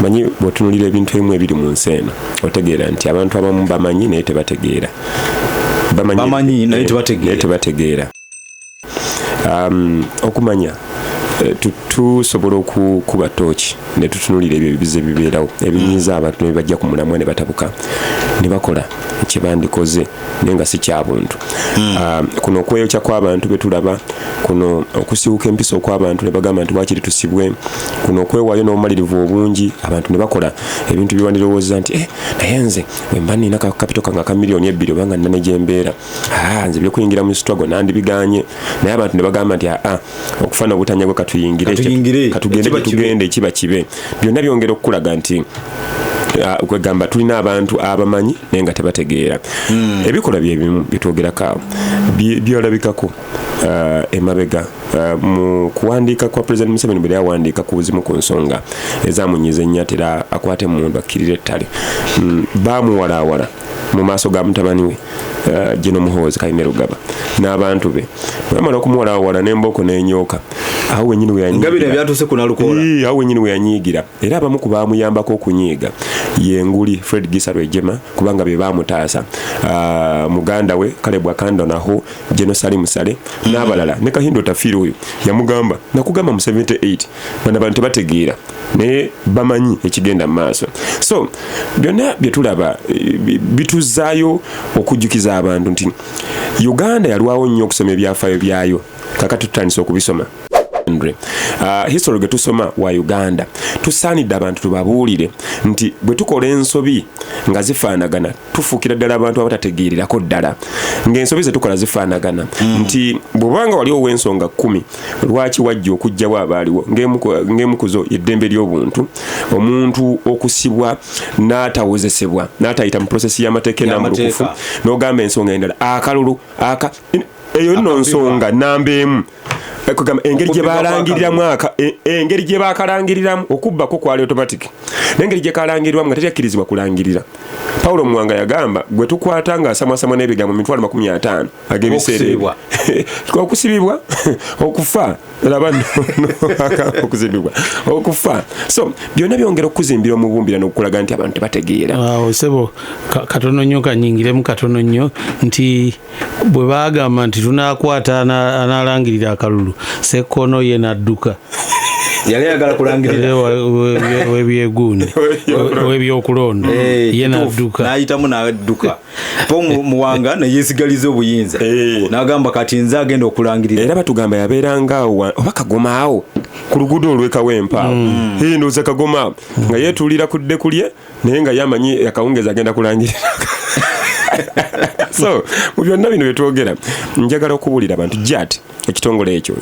manyi botunulira ebintu ebimu ebiri mu nsi eno otegeera nti abantu abamu bamanyi naye tebategeera bamanyi naye tebategeera okumanya tusobola okukuba tooki ne tutunulira ebyo ebizibu ebibeerawo ebinyiiza abantu ne bajja ku mulamwa ne batabuka ne bakola ekibandikoze naye nga si kya buntu. Kuno okweyokya kw'abantu be tulaba, kuno okusibuka empisa okw'abantu ne bagamba nti wakiri tusibwe, kuno okwewaayo n'obumalirivu obungi abantu ne bakola ebintu bye wandirowooza nti naye nze bwe mba nina kapito kange ka miliyoni 2 obanga nina ne gye mbeera nze by'okuyingira mu struggle nandibiganye, naye abantu ne bagamba nti okufana obutanya bwe katugende ekiba kibe. Byonna byongera okukulaga nti kwegamba tulina abantu abamanyi naye nga tebategeera. Ebikola byebimu bitwogerako byolabikako emabega mu kuwandiika kwa President Museveni bwe yawandiika ku buzimu ku nsonga ezamunyiza ennyatera akwate mundu akkirira ettale, baamuwalaawala mu maaso ga mutabani we Jeno Muhoozi Kayime Rugaba n'abantu be bamala okumuwalaawala n'embooko n'enyooka awo wenyini we yanyiigira era abamu ku baamuyambako okunyiiga yenguli Fred Gisa Rwejema kubanga be baamutaasa, muganda we Caleb Akando naho Jeno Salim Sale n'abalala ne Kahindo Tafiiro oyo yamugamba nakugamba mu 78 bana bantu bategeera naye bamanyi ekigenda mu maaso. So byonna bye tulaba bituzaayo okujjukiza abantu nti Uganda yalwawo nnyo okusoma ebyafaayo byayo kakati tutandise okubisoma. History ge tusoma wa Uganda tusaanidde abantu tubabuulire nti bwe tukola ensobi nga zifaanagana tufuukira ddala abantu abatategeererako ddala ng'ensobi ze tukola zifaanagana nti bw'obanga waliwo w'ensonga 10 lwaki wajja okujjawo abaaliwo ng'emukuzo eddembe ly'obuntu, omuntu okusibwa n'atawozesebwa n'atayita mu prosesi y'amateeka enamulukufu n'ogamba ensonga endala akalulu eyo nno nsonga namba emu engeri gye balangiriramu engeri gye bakalangiriramu okubbako kwali automatic n'engeri gye kalangirwamu nga tekyakkirizibwa kulangirira. Paulo Mwanga yagamba gwe tukwata nga asamwasamwa n'ebigambo 50 ag'ebiseera okusibibwa okufa laba okusibibwa okufa. So byonna byongera okuzimbira omubumbira n'okulaga nti abantu tebategeera. Sebo katono nnyo kanyingiremu katono nnyo nti bwe bagamba nti tunakwata analangirira akalulu Sekono ye nadduka yali ayagala kulangirira webyeguuni webyokulonda ye nadduka n'ayitamu n'adduka po Muwanga ne yeesigaliza obuyinza n'agamba kati nze agenda okulangirira. Era batugamba yabeerangaawo oba kagomaawo ku luguudo olw'ekawempa ndowooza kagomaawo nga yeetuulira ku ddeku lye naye nga yamanyi akawungezi agenda kulangirira. So mu byonna bino bye twogera njagala okubuulira abantu jati ekitongole ekyo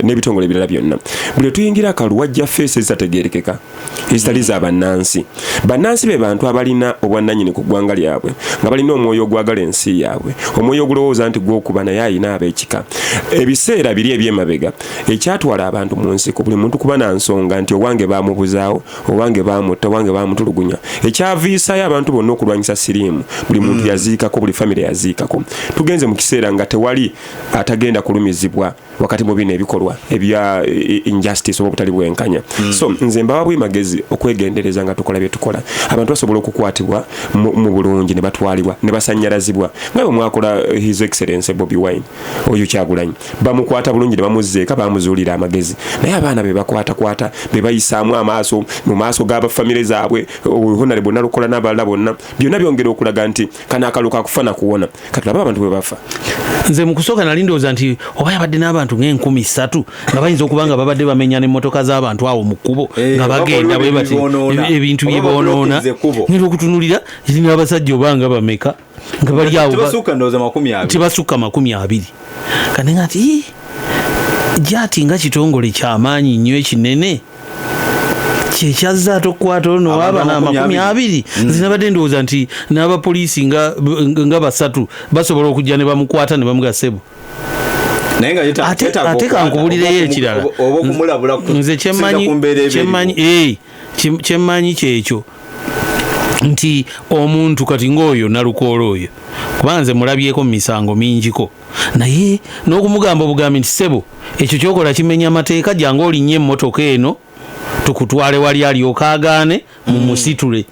n'ebitongole ebirala byonna buli tuyingira akaluwa jja feesi ezitategeerekeka ezitali za bannansi. Bannansi be bantu abalina obwannannyini ku ggwanga lyabwe nga balina omwoyo ogwagala ensi yaabwe, omwoyo ogulowooza nti gw'okuba naye ayina ab'ekika. Ebiseera biri eby'emabega ekyatwala abantu mu nsiko buli muntu kuba na nsonga nti owange baamubuzaawo, owange baamutta, owange baamutulugunya, ekyaviisayo abantu bonna okulwanyisa siriimu. Buli muntu yaziikako, buli famire yaziikako. Tugenze mu kiseera nga tewali atagenda kulumizibwa wakati mu bino ebikolwa ebya injustice oba obutali bwenkanya. So nze mbawa bw'emagezi okwegendereza nga tukola bye tukola, abantu basobola okukwatibwa mu bulungi ne batwalibwa ne basannyalazibwa nga bwe mwakola His Excellency Bobi Wine oyo Kyagulanyi, bamukwata bulungi ne bamuzzeeka bamuzuulira amagezi, naye abaana be bakwata be bayisaamu amaaso mu maaso g'abafamire zaabwe honale bonna lukola n'abalala bonna byonna byongera okulaga nti kana akaluka akufana kuwona kati laba abantu bwe bafa. Nze mu kusooka nali ndowooza nti oba yabadde n'abantu nga 10,000 nga bayinza okuba nga babadde bamenya n'emmotoka z'abantu awo mu kkubo nga bagenda bwe bati ebintu bye boonoona ngenda okutunulira irina abasajja obanga bameka nga bali awo tebasukka 20 kane nga ti jati nga kitongole ky'amaanyi nnyo ekinene kyekyaza tokwata ono waba na 20 zinabadde ndowooza nti n'abapoliisi nga 3 basobola okujja ne bamukwata ne bamugasebo. Ate kankubulireyo ekirala nze kyemmanyi kyekyo nti omuntu kati ng'oyo nalukoola oyo kuba nze mulabyeko mu misango mingiko, naye n'okumugamba obugambi nti sebo ekyo kyokola kimenya amateeka jangu olinnye emmotoka eno tukutwale wali alyoka agaane mumusitule.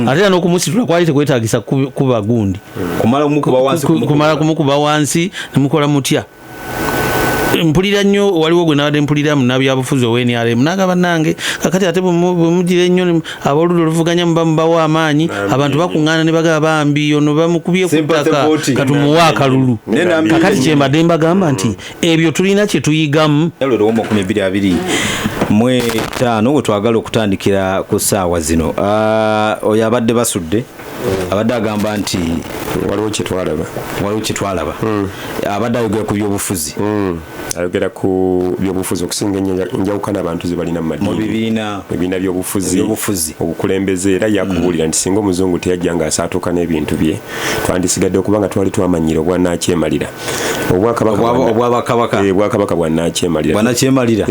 Ate n'okumusitula kwali tekwetaagisa kuba gundi kumala kumukuba wansi nemukola mutya. Mpulira nnyo waliwo gwe nabadde mpulira munnabyabufuzi ow'NRM n'agamba nange kakati ate bwemugira ennyo ab'oludda oluvuganya mubamubawo amaanyi abantu bakuŋŋaana ne bagaba bambi ono bamukubye ku ttaka katumuwe akalulu. Kakati kyembadde mbagamba nti ebyo tulina kye tuyigamu. 2025 we twagala okutandikira ku ssaawa zino oyo abadde basudde abadde agamba nti waliwo kye twalaba abadde ayogera ku byobufuzi ayogera ku byobufuzi okusinga enjawukana abantu ze balina mu bibiina byobufuzi obukulembeze era yakubuulira nti singa omuzungu teyajja nga asaatuka n'ebintu bye twandisigadde okubanga twali twamanyira obwanakyemalira obwakabaka bwanakyemalira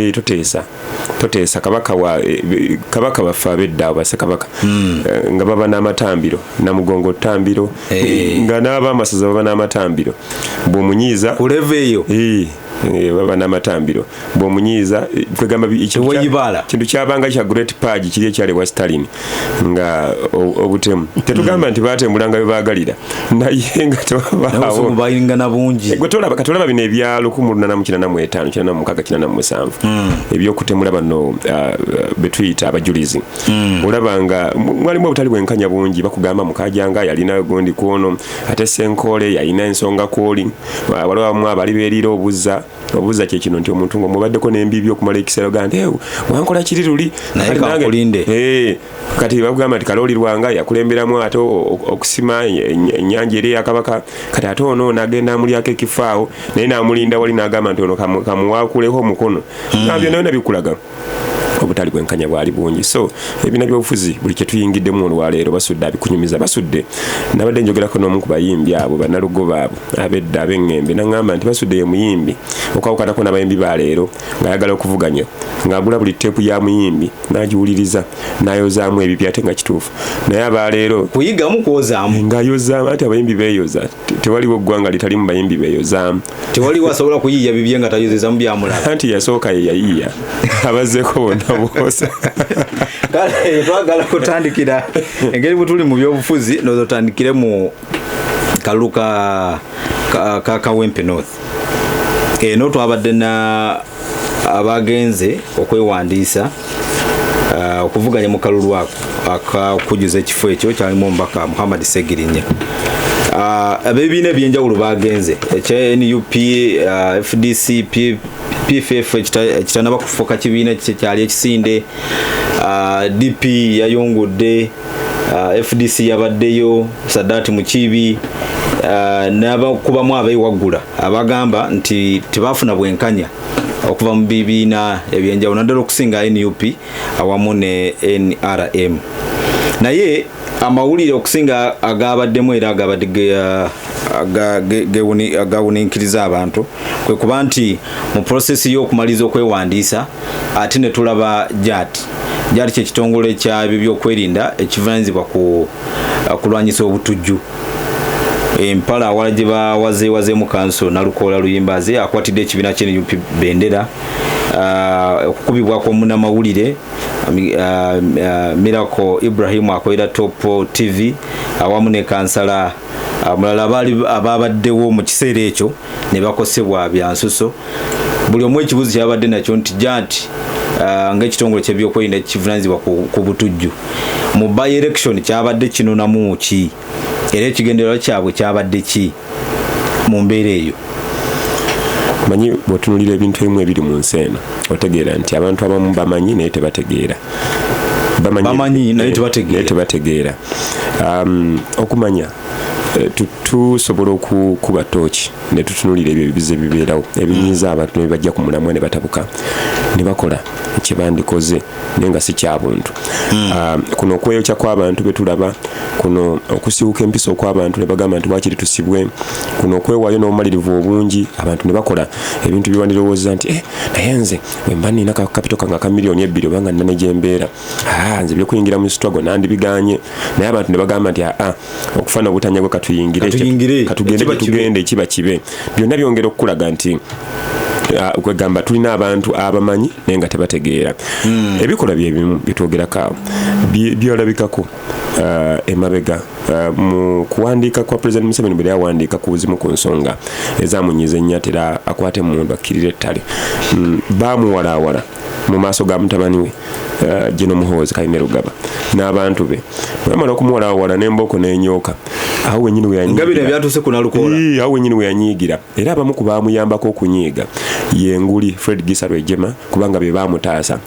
toteesa kabaka baffe ab'edda abo bassekabaka nga baba n'amatambiro namugongo ttambiro nga n'abamasaza baba n'amatambiro bw'omunyiiza kuleveeyo baba n'amatambiro bw'omunyiiza kwegamba kintu kyabanga kya Great Purge kiri ekyali wa Stalin nga obutemu tetugamba nti baatembulanga byebagalira naye nga tewabaawo bayingana bungi katolaba bino ebya 1845 ebyokutemula bano betuyita abajulizi olaba nga mwalimu obutali bwenkanya bungi bakugamba mukajanga yalina gondi kwono ate Senkole yalina ensonga kwoli waliwo abamu abali beerira obuza kye kino nti omuntu ng'omubaddeko n'embibi okumala ekiseera gamba nti wankola kiri luli kati bakugamba nti Kalooli Lwanga yakulemberamu ate okusima ennyanja eri eyakabaka kati ate ono n'agenda amulyako ekifaawo naye n'amulinda wali n'agamba nti ono kamuwaakuleho omukono byonna byonna bikulaga obutali bwenkanya bwali bungi. So ebina byobufuzi buli kye tuyingiddemu olwaleero basudde abikunyumiza basudde nabadde njogerako n'omu ku bayimbi abo bannalugoba abo ab'edda ab'eŋŋembe n'aŋŋamba nti basudde ye muyimbi okwawukanako n'abayimbi ba leero ng'ayagala okuvuganya ng'agula buli teepu ya muyimbi n'agiwuliriza n'ayozaamu ebipya ate nga kituufu naye abaleero kuyigamu kwozaamu ng'ayozaamu ati abayimbi beeyoza tewaliwo ggwanga litalimu bayimbi beeyozaamu tewaliwo asobola kuyiiya bibye nga tayozeza mu byamulala anti yasooka ye yayiiya abazzeeko bonna boosa kale twagala kutandikira engeri bwe tuli mu byobufuzi nozotandikire mu kalulu ka Kawempe North eno twabadde na abagenze okwewandiisa okuvuganya mu kalulu akakujuza ekifo ekyo kyalimu omubaka Muhammad Segirinya abebiina ebyenjawulo bagenze ekya NUP FDC PFF kitanaba kufuuka kibiina kyali ekisinde DP yayongodde FDC yabaddeyo Sadat Mukibi n'abakubamu abeewaggula abagamba nti tebafuna bwenkanya okuva mu bibiina ebyenjawulo naddala okusinga NUP awamu ne NRM naye amawulire okusinga agabaddemu era agabadde agawuniikiriza abantu kwe kuba nti mu prosesi y'okumaliza okwewandiisa ate ne tulaba JAT ky'ekitongole kyabyo byokwerinda ekivunaanyizibwa ku kulwanyisa obutujju empala awala gye bawazeewazeemu kanso Nalukoola Luyimbaze akwatidde ekibiina ky'NUP Bendera okukubibwako munnamawulire Miracle Ibrahim akolera Top TV awamu ne kansala mulala ababaddewo mu kiseera ekyo ne bakosebwa bya nsuso buli omu ekibuzo kyabadde nakyo nti JAT ng'ekitongole ky'ebyokwerinda kivunaanyizibwa ku butujju mu by election kyabadde kinonamu ki era ekigendererwa kyabwe kyabadde ki mu mbeera eyo manyi bw'otunulira ebintu ebimu ebiri mu nsi eno otegeera nti abantu abamu bamanyi naye tebategeera bamanyi naye tebategeera okumanya tusobola okukuba tooki ne tutunulira ebyo ebibize bibeerawo ebinyiiza abantu ne bajja ku mulamwa ne batabuka ne bakola kyebandikoze naye nga si kya buntu kuno okweyokya kw'abantu be tulaba kuno okusibuka empisa okw'abantu ne bagamba nti wakiri tusibwe kuno okwewaayo n'obumalirivu obungi abantu ne bakola ebintu bye wandirowooza nti naye nze bwe mba nina kapito kange aka miliyoni 2 obanga nina ne gye mbeera nze byokuyingira mu struggle nandibiganye naye abantu ne bagamba nti okufana obutanya bwe katugende ekiba kibe byonna byongera okukulaga nti kwegamba tulina abantu abamanyi naye nga tebategeera ebikola byebimu bitwogerako byolabikako emabega mu kuwandiika kwa President Museveni bwe yawandiika ku buzimu ku nsonga ezamunyiza ennyatera akwate mundu akkirira ettale baamuwalaawala mu maaso ga mutabani we Jeno Muhoozi Kayime Rugaba n'abantu be bamala okumuwalaawala n'embooko n'enyooka awo wenyini we yanyiigira era abamu ku baamuyambako okunyiiga yenguli Fred Gisa Rwejema kubanga be baamutaasa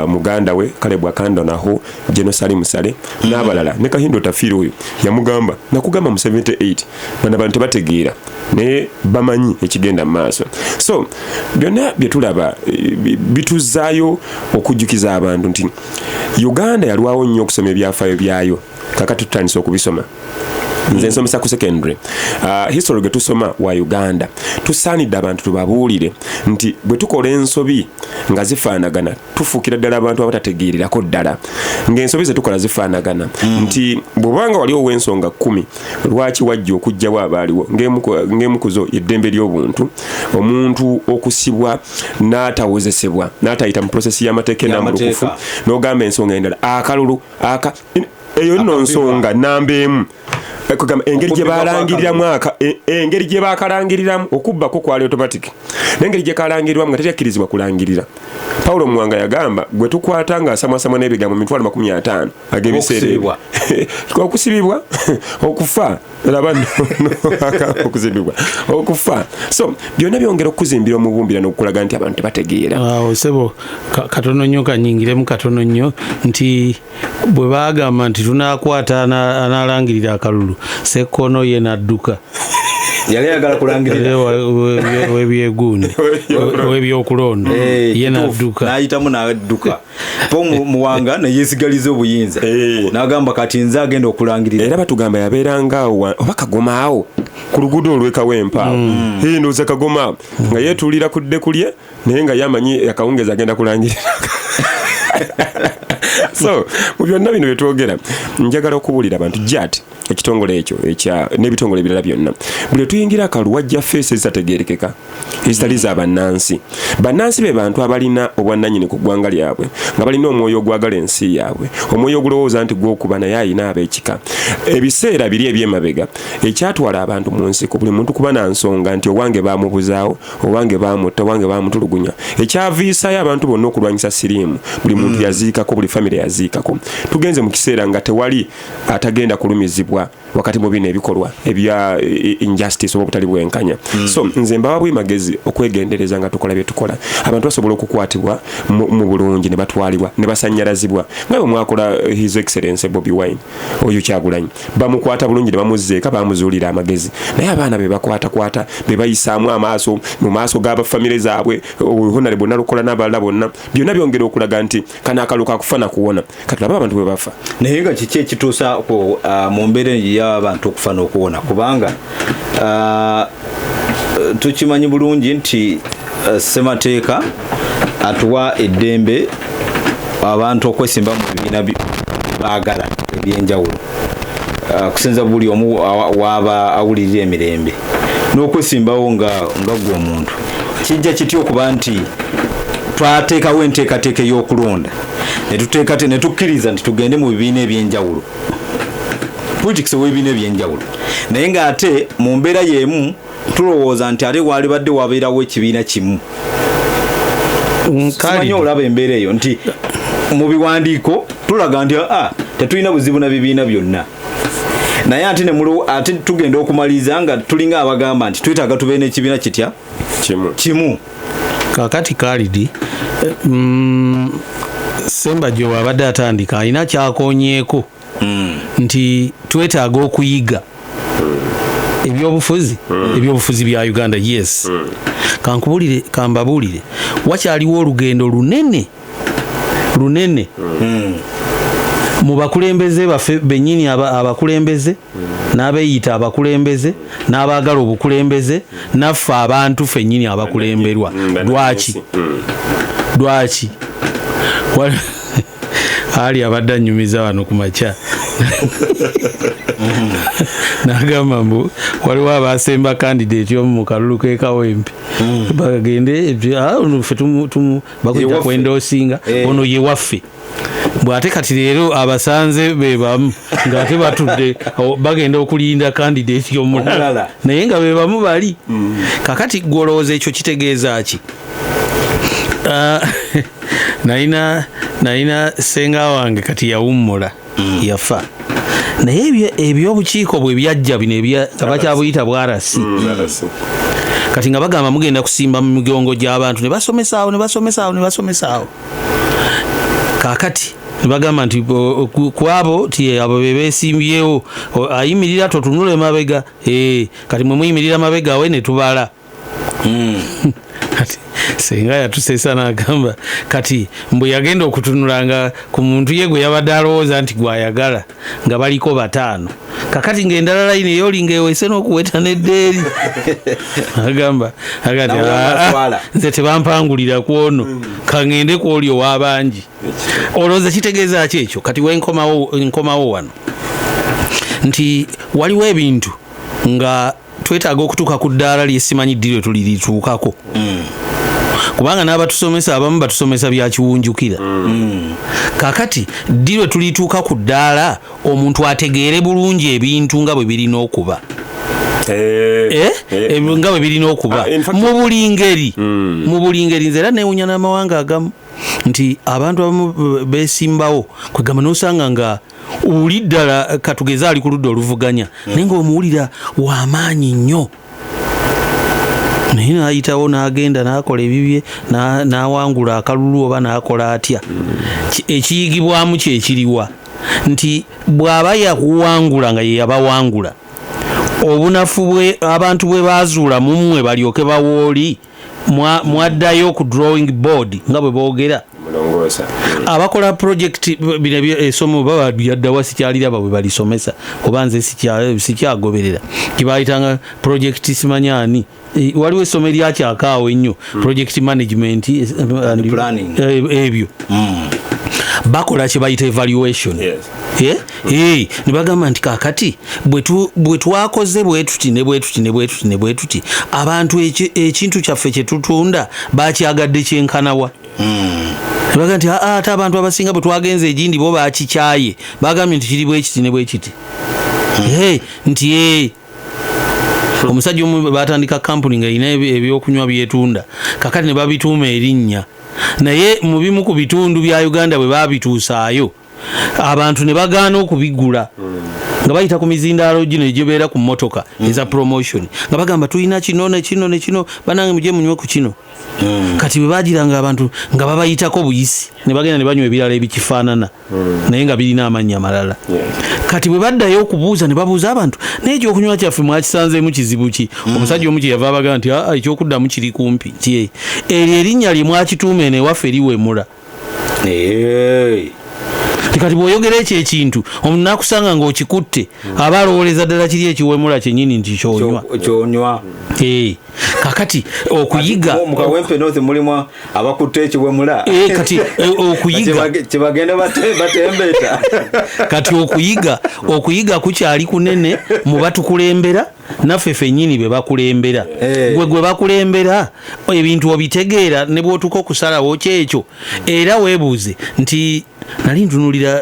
muganda we Caleb Akando naho Jeno Salimu Sale n'abalala ne Kahindo Tafiiro oyo yamugamba nakugamba mu 78 bana bantu bategeera ne bamanyi ekigenda mu maaso so byonna bye tulaba bituzaayo okujjukiza abantu nti Uganda yalwawo nnyo okusoma ebyafaayo byayo kakati tutandise okubisoma nze nsomesa ku secondary history getusoma wa Uganda tusaanidde abantu tubabuulire nti bwe tukola ensobi nga zifaanagana tufuukira ddala abantu abatategeerirako ddala ng'ensobi ze tukola zifaanagana nti bw'obanga waliwo ensonga 10 lwaki wajja okugjawo abaaliwo ng'emu ku zo eddembe ly'obuntu omuntu okusibwa n'atawozesebwa n'atayita mu prosesi y'amateeka enambulukufu n'ogamba ensonga endala akalulu eyo nno nsonga namba emu kugamba engeri gye bakalangiriramu okubbako kwali automatic n'engeri gye kalangiriramu nga tekyakkirizibwa kulangirira Paulo Mwanga yagamba gwe tukwata nga asamwasamwa n'ebigambo 50 ag'ebiseera okusibibwa okufa laba okusibibwa okufa so byonna byongera okuzimbira omubumbira n'okulaga nti abantu tebategeera sebo katono nnyo kanyingiremu katono nnyo nti bwe baagamba nti tunakwata analangirira akalulu Sekono ye nadduka yali ayagala kulangirira webyegundi webyokulonda ye nadduka n'ayitamu n'adduka po Muwanga ne yeesigaliza obuyinza n'agamba kati nze agenda okulangirira era batugamba yabeerangaawo oba kagomaawo ku luguudo olw'ekawempa ndowooza kagomaawo nga yeetuulira kudde kulye naye nga yamanyi akawungezi agenda kulangirira so mu byonna bino byetwogera njagala okubuulira abantu jati ekitongole ekyo n'ebitongole ebirala byonna buli tuyingira akalulu wajja feesi ezitategeerekeka ezitali za bannansi be bantu abalina obwannannyini ku ggwanga lyabwe nga balina omwoyo ogwagala ensi yaabwe omwoyo ogulowooza nti gw'okuba naye ayina ab'ekika ebiseera biri ebyemabega ekyatwala abantu mu nsiko buli muntu kuba na nsonga nti owange baamubuzaawo owange baamutta owange baamutulugunya ekyaviisayo abantu bonna okulwanyisa siriimu buli muntu yaziikako buli famire yaziikako tugenze mu kiseera nga tewali atagenda kulumizibwa wakati mu bino ebikolwa ebya injustice oba obutali bwenkanya so nze mbawa bwemagezi okwegendereza nga tukola bye tukola abantu basobola okukwatibwa mu bulungi ne batwalibwa ne basanyarazibwa nga bwe mwakola His Excellency Bobi Wine oyo Kyagulanyi bamukwata bulungi ne bamuzzeeka bamuzuulira amagezi naye abaana be bakwata be bayisaamu amaaso mu maaso g'abafamire zaabwe Honorable Nalukola n'abalala bonna byonna byongera okulaga nti kana akalu kakufana kuwona katulaba abantu bwe bafa naye nga kiki ekituusa mu mbeera y'abantu okufana okuwona kubanga tukimanyi bulungi nti ssemateeka atuwa eddembe abantu okwesimba mu bibiina baagala ebyenjawulo kusinza buli omu waaba awulirira emirembe n'okwesimbawo nga gwe omuntu kijja kitya okuba nti twateekawo enteekateeka ey'okulonda ne tukkiriza nti tugende mu bibiina ebyenjawulo politics w'ebibiina ebyenjawulo naye ng'ate mu mbeera y'emu tulowooza nti ate waali badde wabeerawo ekibiina kimu simanyi olaba embeera eyo nti mu biwandiiko tulaga nti tetulina buzibu na bibiina byonna naye ate tugenda okumaliriza nga tulinga abagamba nti twetaaga tubeere n'ekibiina kitya kimu kakati Khalid Sembajjo wabadde atandika alina kyakonyeeko nti twetaaga okuyiga ebyobufuzi bya Uganda yes kambabuulire wakyaliwo olugendo lunene mu bakulembeze baffe bennyini abakulembeze n'abeeyita abakulembeze n'abaagala obukulembeze naffe abantu ffennyini abakulemberwa lwaki ali abadde annyumiza wano ku makya N'agamba mbu waliwo abasemba candidate omu mu kalulu k'e Kawempe bagende ffe bakujja kwendoosinga ono ye waffe bw'ate kati leero abasanze be bamu ng'ate batudde bagenda okulinda candidate omulala naye nga be bamu bali kakati gwolowooza ekyo kitegeeza ki? Nalina senga wange kati yawummula yafa naye ebyobukiiko bwe byajja bino nga bakyabuyita bwarasi kati nga bagamba mugenda kusimba mu migongo gy'abantu ne basomesaawo kakati bagamba nti kwabo ti abo bebeesimbyewo ayimirira totunule mabega kati mwe muyimirira mabega we ne tubala kati senga yatusesa n'agamba kati mbwe yagenda okutunulanga ku muntu ye gwe yabadde alowooza nti gwayagala nga baliko 5 kakati ng'endala layini eyolinga ewese n'okuweta n'eddeeri agamba nze tebampangulira ku ono kangende ku oli ow'abangi. Olowooza kitegeeza ki ekyo? Kati wenkomawo wano nti waliwo ebintu nga twetaaga okutuuka ku ddaala lyesimanyi ddi lwe tulirituukako kubanga n'abatusomesa abamu batusomesa bya kiwunjukira kakati ddi lwe tulituuka ku ddaala omuntu ategeere bulungi ebintu nga bwe birina okuba nga bwe birina okuba mu buli ngeri nze era neewunya n'amawanga agamu nti abantu abamu beesimbawo kwegamba n'osanga nga uli ddala katugeze ali ku ludda oluvuganya naye ng'omuwulira w'amaanyi nnyo naye n'ayitawo n'agenda n'akola ebibye n'awangula akalulu oba n'akola atya ekiyigibwamu kyekiriwa nti bw'aba yakuwangula nga ye yabawangula obunafu bwe abantu bwe bazuula mu mmwe balyoke bawooli mwaddayo ku drawing board nga bwe boogera abakola project bino esomo baba byaddawa sikyaliraba bwe balisomesa oba nze sikyagoberera kibayitanga project simanyani waliwo essomo eryakyakaawo ennyo project management and planning ebyo bakola kye bayita evaluation ne bagamba nti kakati bwe twakoze bwetuti ne bwetuti abantu ekintu kyaffe kye tutunda bakyagadde kyenkanawa baga nti ate abantu abasinga bwe twagenze egindi bo bakikyaye bagambye nti kiri bwekiti ne bwekiti nti omusajja omu batandika kampuni nga erina ebyokunywa byetunda kakati ne babituuma erinnya naye mu bimu ku bitundu bya Uganda bwe babituusaayo abantu ne bagaana okubigula nga bayita ku mizindaalo gino egibeera ku mmotoka eza promotion nga bagamba tulina kino ne kino banange mujye munywe ku kino kati bwe bagiranga abantu nga babayitako buyisi ne bagenda ne banywa ebirala ebikifaanana naye nga birina amannya amalala kati bwe baddayo okubuuza ne babuuza abantu naye ekyokunywa kyaffe mwakisanzeemu kizibu ki omusajja omu kyeyava abaga nti ekyokuddamu kiri kumpi ti eryo erinnya lye mwakituuma eno ewaffe liwemula kati bw'oyogera ekyo ekintu omuntu nakusanga ng'okikutte aba alowoleza ddala kiri ekiwemula kyennyini nti kyonywa kakati okuyiga mu Kawempe North mulimu abakutte ekiwemula kati okuyiga kyebagenda batembeeta kati okuyiga kukyali kunene mu batukulembera naffe ffennyini be bakulembera gwe bakulembera ebintu obitegeera ne bw'otuuka okusalawo kyekyo era weebuuze nti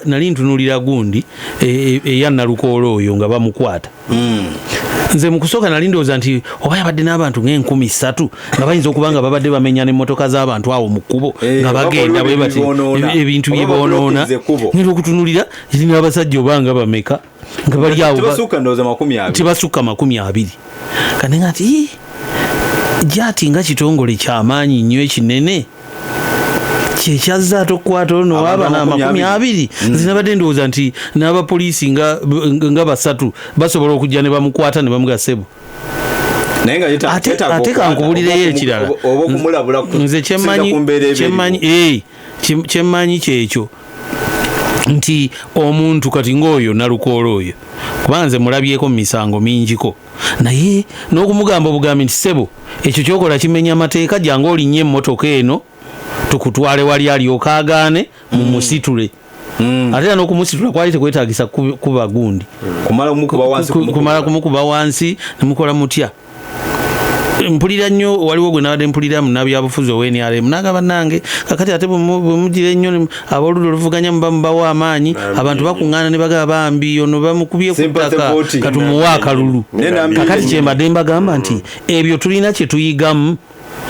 nali ntunulira gundi eya Nalukoola oyo nga bamukwata nze mu kusooka nali ndowooza nti oba yabadde n'abantu nga3,000 nga bayinza okuba nga babadde bamenya n'emmotoka z'abantu awo mu kkubo nga bagenda bwe bati ebintu bye boonoona ngenda okutunulira irina abasajja oba nga bameka nga bali awo tebasukka 20 kanenga nti gyati nga kitongole ky'amaanyi nnyo ekinene kyekyazza tokukwata ono waba 20 nze nabadde ndowooza nti n'abapoliisi nga 3 basobola okujja ne bamukwata ne bamugasebo ate kankubulireyo ekirala nze kyemmanyi kyekyo nti omuntu kati ng'oyo Nalukoola oyo kubanga nze mulabyeko mu misango mingiko naye n'okumugamba obugambi nti sebo ekyo kyokola kimenya amateeka jange olinnye emmotoka eno tukutwale wali alyoka agaane mu musitule ate n'okumusitula kwali tekwetaagisa kuba gundi kumala kumukuba wansi nemukola mutya. Mpulira nnyo waliwo gwe nabadde mpulira munnabyabufuzi ow'NRM n'agamba nange kakati ate bwemugira ennyo ab'oludda oluvuganya mubawa amaanyi abantu bakuŋŋaana ne bagaba bambi ono bamukubye ku ttaka katumuwe akalulu. Kakati kyembadde mbagamba nti ebyo tulina kye tuyigamu.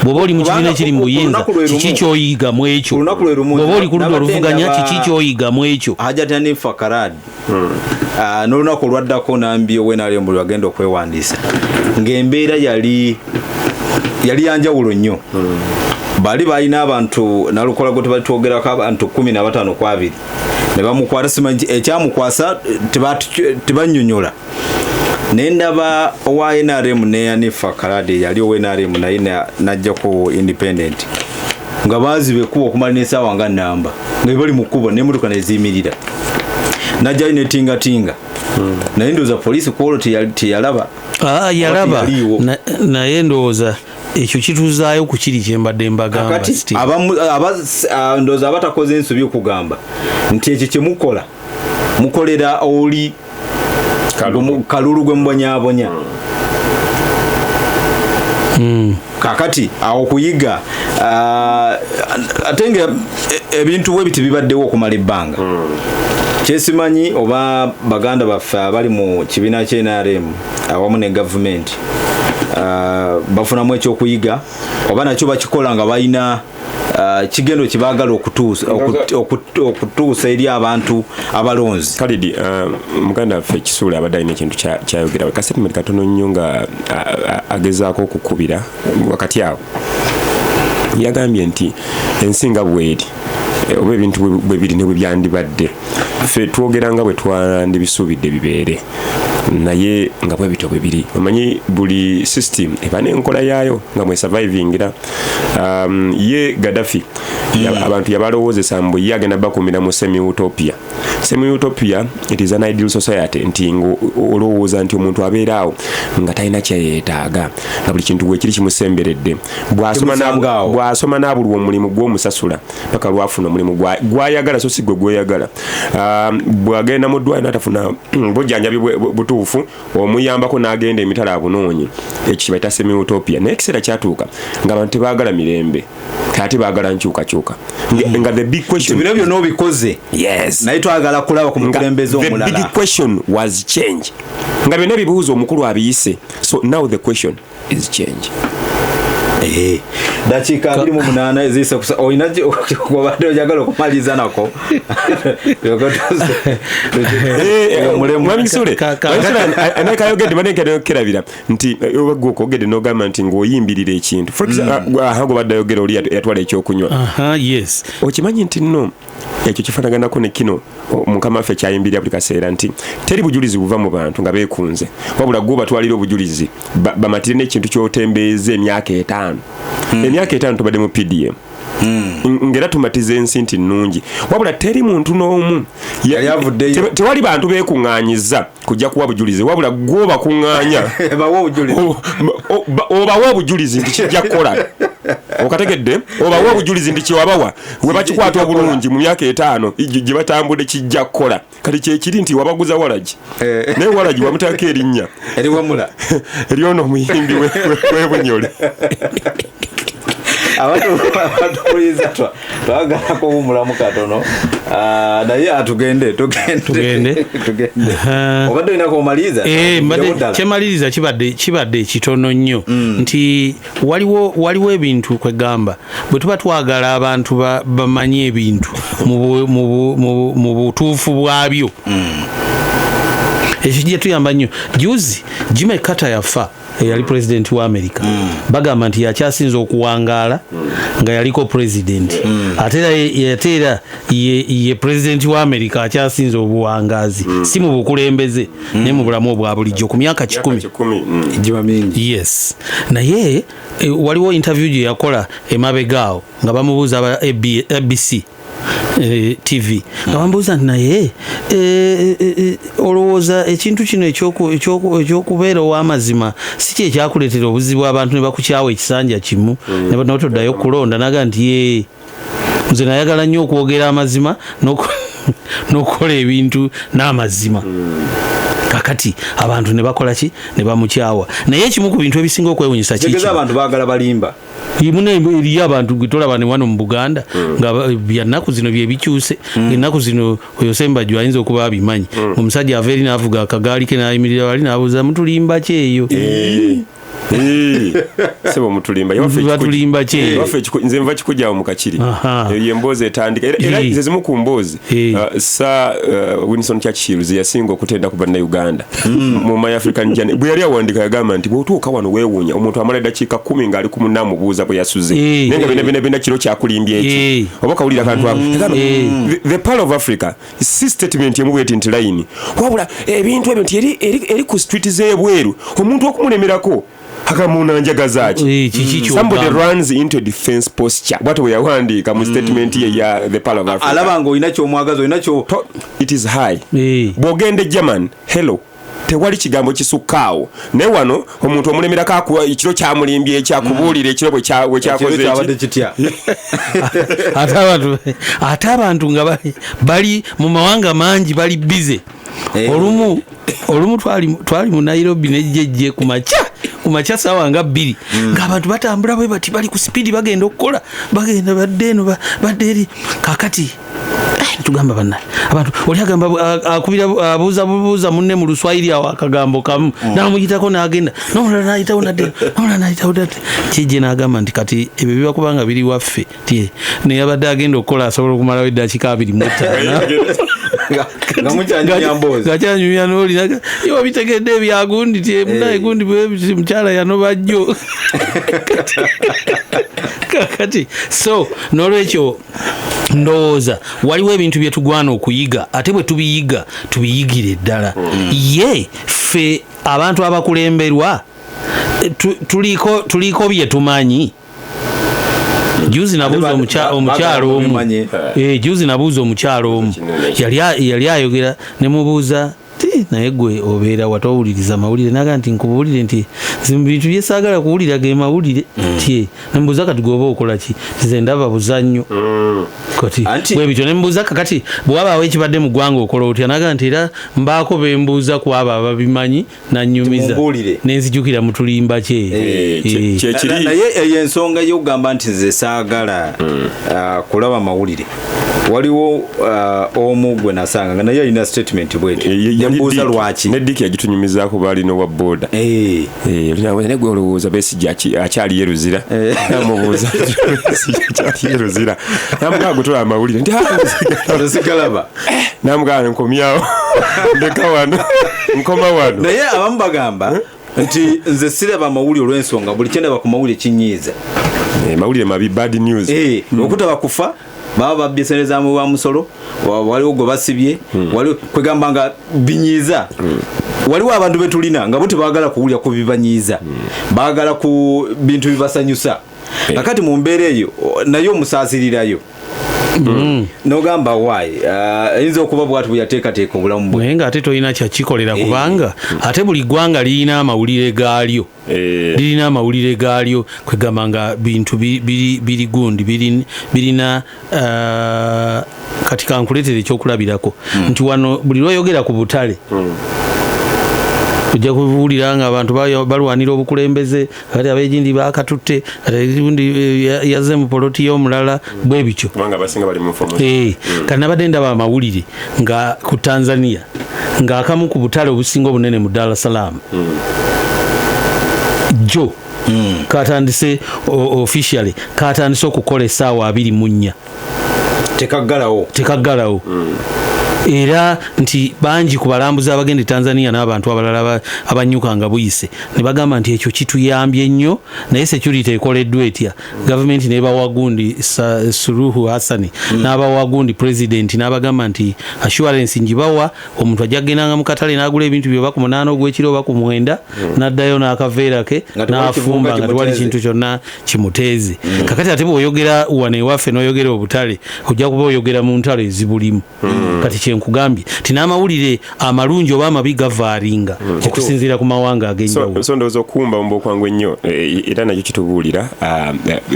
Bw'oba oli mu kibiina ekiri mu buyinza kiki kyoyiga mu ekyo, bw'oba oli ku ludda oluvuganya kiki kyoyiga mu ekyo. Hajati Hanifa Karad n'olunaku olwaddako nambi ow'NRM buli wagenda okwewandiisa ng'embeera yali yanjawulo nnyo. Bali balina abantu nalukolago tebatwogerako abantu 15 ku 2 ne bamukwata simanyi ekyamukwasa tebannyonnyola. Nendaba owa NRM ne Hanifa Karad yali owa NRM naye najja ku independent nga bazibe kuba okumala n'essaawa nga nnamba nga bali mu kkubo n'emmotoka ne ziyimirira najjayo ne tingatinga naye ndowooza poliisi kwolwo teyalaba. Yalaba naye ndowooza ekyo kituzaayo ku kiri kyembadde mbagamba. Ndowooza abatakoze ensobi okugamba nti ekyo kye mukola mukolera oli kalulu gwe mbonyabonya. Kakati awo kuyiga ate nga ebintu bwe biti bibaddewo okumala ebbanga. Kyesimanyi oba baganda baffe abali mu kibiina ky'NRM awamu ne gavumenti bafunamu ekyokuyiga oba nakyo bakikola nga balina kigendo kibaagala okutuusa eri abantu abalonzi. Kalidi muganda waffe Kisuule abadde alina ekintu kyayogera kasetimenti katono nnyo nga agezaako okukubira wakati awo. Yagambye nti ensinga bweri oba ebintu bwe biri ne bwe byandibadde ffe twogera nga bwe twandibisuubidde bibeere naye nga bwe bityo bwe biri. Omanyi buli system eba n'enkola yaayo nga mwe survivingira. Ye Gaddafi abantu yabalowoozesa mbu ye agenda bakuumira mu semi-utopia. Semi-utopia it is an ideal society nti olowooza nti omuntu abeera awo nga talina kyeyeetaaga nga buli kintu bwekiri kimusemberedde. Bw'asoma n'abulwa omulimu gw'omusasula paka lwafuna omulimu gw'ayagala so si gwe gweyagala. Bw'agenda mu ddwaliro n'atafuna bujjanjabi butuufu omuyambako n'agenda emitala abunoonyi. Ekyo kibayita semi-utopia. Naye ekiseera kyatuuka ng'abantu tebaagala mirembe ate baagala nkyukakyuka. Nga the big question bino byonna obikoze. Yes. Naye twagala kulaba ku mukulembeze omulala. The big question was change. Nga byonna ebibuuzo omukulu abiyise. So now the question is change. Dakiika 28 eziyise olina obadde oyagala okumaliza nako. Mwami Kisuule anakayogedde banenkerabira nti ogedde n'ogamba nti ng'oyimbirira ekintu. For example ahango badde ayogera oli yatwala ekyokunywa. Yes. Okimanyi nti nno ekyo kifaanaganako ne kino mukama waffe kyayimbirira buli kaseera nti teri bujulizi buva mu bantu nga beekunze wabula gwe batwalira obujulizi bamatire n'ekintu ky'otembeeza emyaka 5. Emyaka 5 tubadde mu PDM. Ngera tumatiza ensi nti nnungi wabula teri muntu n'omu tewali bantu beekuŋŋaanyiza kujja kuwa bujulizi wabula gwe bakuŋŋaanya obawa obujulizi nti kijja kukola. Okategedde obawa obujulizi nti kyewabawa we bakikwata obulungi mu myaka 5 gye batambudde kijja kukola. Kati kyekiri nti wabaguza walagi naye walagi wamutaako erinnya eriwamula eryono omuyimbi webunyole. Abantu kuyiza twagalako omulamu katono naye atugende obadde olina kumaliza. Kyemaliriza kibadde kitono nnyo nti waliwo ebintu kwegamba bwe tuba twagala abantu bamanye ebintu mu butuufu bwabyo. Ekyo gye tuyamba nnyo. Juzi Jimmy Carter yafa yali president wa America. Bagamba nti yakyasinza okuwangaala nga yaliko president. Ate era ye president wa America akyasinza obuwangaazi si mu bukulembeze ne mu bulamu obwa bulijjo ku myaka 10. Yes. Naye waliwo interview gye yakola emabegaawo nga bamubuuza aba ABC TV nga bambuuza nti naye olowooza ekintu kino ekyokubeera ow'amazima si kye ekyakuleetera obuzibu abantu ne bakukyawa ekisanja kimu n'otoddayo kulonda naga nti nze nayagala nnyo okwogera amazima n'okukola ebintu n'amazima. Kakati abantu ne bakola ki ne bamukyawa. Naye ekimu ku bintu ebisinga okwewunyisa kiki abantu baagala balimba imune eriyo abantu gwitolaba ne wano mu Buganda nga byannaku zino bye bikyuse ennaku zino oyo Sembajju ayinza okuba abimanyi omusajja ava eri n'avuga akagaali ke n'ayimirira wali n'abuuza mutulimba kyeyo sebo mutulimba batulimba kyeyo nze nva kikujjawo mu Kakiri eyo emboozi etandika era ze zimu ku mboozi Winston Churchill yasinga okutenda ku bannayuganda mu My African Journey bwe yali awandika yagamba nti bw'otuuka wano weewuunya omuntu amala eddakiika 10 ng'ali ku munne amubuuza bwe yasuze naye nga bina kiro kyakulimbya eki oba kawulira akantu ako the Pearl of Africa si statement emu bweti nti layini wabula ebintu ebyo nti eri ku street z'ebweru omuntu okumulemerako akamunanjagazaaki somebody runs into defense posture bwatu bwe yawandiika mu statement ye ya the Pearl of Africa alaba ng'olina ky'omwagaza olina kyo it is high bw'ogenda German hello tewali kigambo kisukkaawo naye wano omuntu omulemerako akuwa ekiro kyamulimbye ekyakubuulira ekiro bwe kyakoze kitya ate abantu nga bali mu mawanga mangi bali bize olumu twali mu Nairobi nejjejje kumakya sawa nga 2 ng'abantu batambula bwe bati bali ku speed bagenda okukola bagenda badde eno badde eri kakati tugamba banna abantu oli agamba abuuza munne mu Luswahili awo akagambo kamu n'amuyitako n'agenda n'omulala n'ayitawo nadde kijje n'agamba nti kati ebyo biba kubanga biri waffe naye abadde agenda okukola asobola okumalawo eddakiika 25 gakyanyumya n'olinaga iwe bitegedde ebyagundi ti munaye gundi bwebiti mukyala yanoba jjo kakati so n'olwekyo ndowooza waliwo ebintu bye tugwana okuyiga ate bwe tubiyiga tubiyigire ddala ye ffe abantu abakulemberwa tuliko bye tumanyi juzi nabuuza omukyalo omu juzi nabuuza omukyalo omu yali ayogera ne mubuuza naye gwe obeera watowuliriza mawulire naga nti nkubuulire nti bintu byesaagala kuwulira ge mawulire nembuuza kati gwoba okola ki nze ndaba buzannyo kati bwebityo nembuuza kakati bwewabaawo ekibadde mu ggwanga okola otya naga nti era mbaako bembuuza ku abo ababimanyi nanyumiza nenzijukira mutulimba kyekiri naye eyo ensonga y'okugamba nti nze saagala kulaba mawulire waliwo omu gwe nasanga nga naye alina statement bwetyo yambuuza lwaki neddiki yagitunyumizaako baalina owa booda negwe olowooza Besigye akyali yeruzira namubuuza akyali yeruzira namugaa gutola amawulire nti sigalaba namugaa nkomyawo ndeka wano nkoma wano naye abamu bagamba nti nze siraba amawulire olw'ensonga buli kyendaba ku mawulire kinyiiza mawulire mabi bad news okutaba kufa baba babyesereza mu bamusolo waliwo gwe basibye waliwo kwegamba nga binyiiza waliwo abantu betulina nga bote baagala kuwulira ku bibanyiiza baagala ku bintu bibasanyusa kakati mu mbeera eyo naye omusaasirirayo nogamba wayi ayinza okuba bwatu bweyateekateeka obulamu bwe naye nga ate tolina kyakikolera kubanga ate buli ggwanga lirina amawulire gaalyo lirina amawulire gaalyo kwegamba nga bintu biri gundi birina kati kankuleetere ekyokulabirako nti wano buli lwayogera ku butale tujja kubuulira nga abantu balwanira obukulembeze kati ab'egindi bakatutte kati yazze mu poloti y'omulala bwe bityo kati nabadde ndaba amawulire nga ku Tanzania ng'akamu ku butale obusinga obunene mu Dar es Salaam jo katandise officially katandise okukola essaawa 24 tekaggalawo era nti bangi ku balambuzi abagenda Tanzania n'abantu abalala abanyuka nga buyise ne bagamba nti ekyo kituyambye nnyo naye security ekoleddwa etya government n'ebawa gundi Suluhu Hassan n'abawa gundi president n'abagamba nti assurance njibawa omuntu ajja kugendanga mu katale n'agula ebintu bye baku 8 ogw'ekiro baku 9 n'addayo n'akaveera ke n'afumba nga tewali kintu kyonna kimuteeze kakati ate bw'oyogera wano ewaffe n'oyogera obutale ojja kuba oyogera mu ntalo ezibulimu kati nkugambye tinamawulire amalungi oba amabi gavaaringa okusinziira ku mawanga ag'enjawulo. So ndowooza okumba mbu okwangwa ennyo era nakyo kitubuulira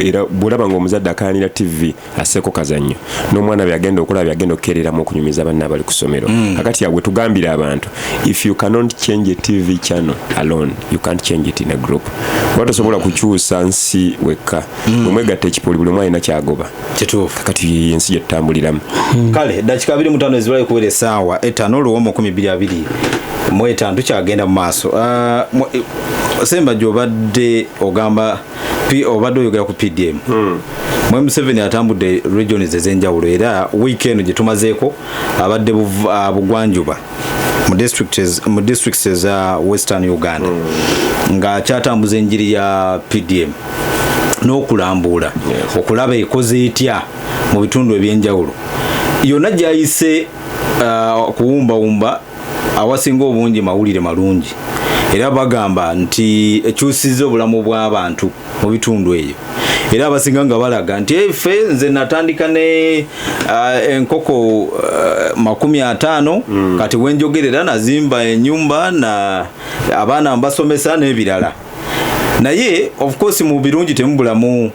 era bw'olaba ng'omuzadde akaanira TV asseeko kazannyo n'omwana byagenda okulaba byagenda okukeereramu okunyumiza banna abali ku ssomero. Kakati bwe tugambira abantu, if you cannot change a TV channel alone you can't change it in a group. Watosobola kukyusa nsi wekka bwemwegatta ekipoli buli mwana kyagoba kituufu. Kakati yensi gye tutambuliramu. Kale dakika 25 ezibulayo kuwera essaawa 5 Luwombo 2025 tukyagenda mu maaso. Semba gy'obadde ogamba obadde oyogera ku PDM. Mwemu 7 atambudde regions ez'enjawulo era weekend gye tumazeeko abadde bugwanjuba mu districts eza Western Uganda nga kyatambuza enjiri ya PDM n'okulambula okulaba ekoze etya mu bitundu ebyenjawulo. Yonna gyayise kuwumbawumba awasinga obungi mawulire malungi era bagamba nti ekyusiza obulamu bw'abantu mu bitundu ebyo. Era abasinga nga balaga nti ffe nze natandika ne enkoko 50 kati wenjogerera nazimba ennyumba na abaana mbasomesa n'ebirala. Naye of course mu birungi temubulamu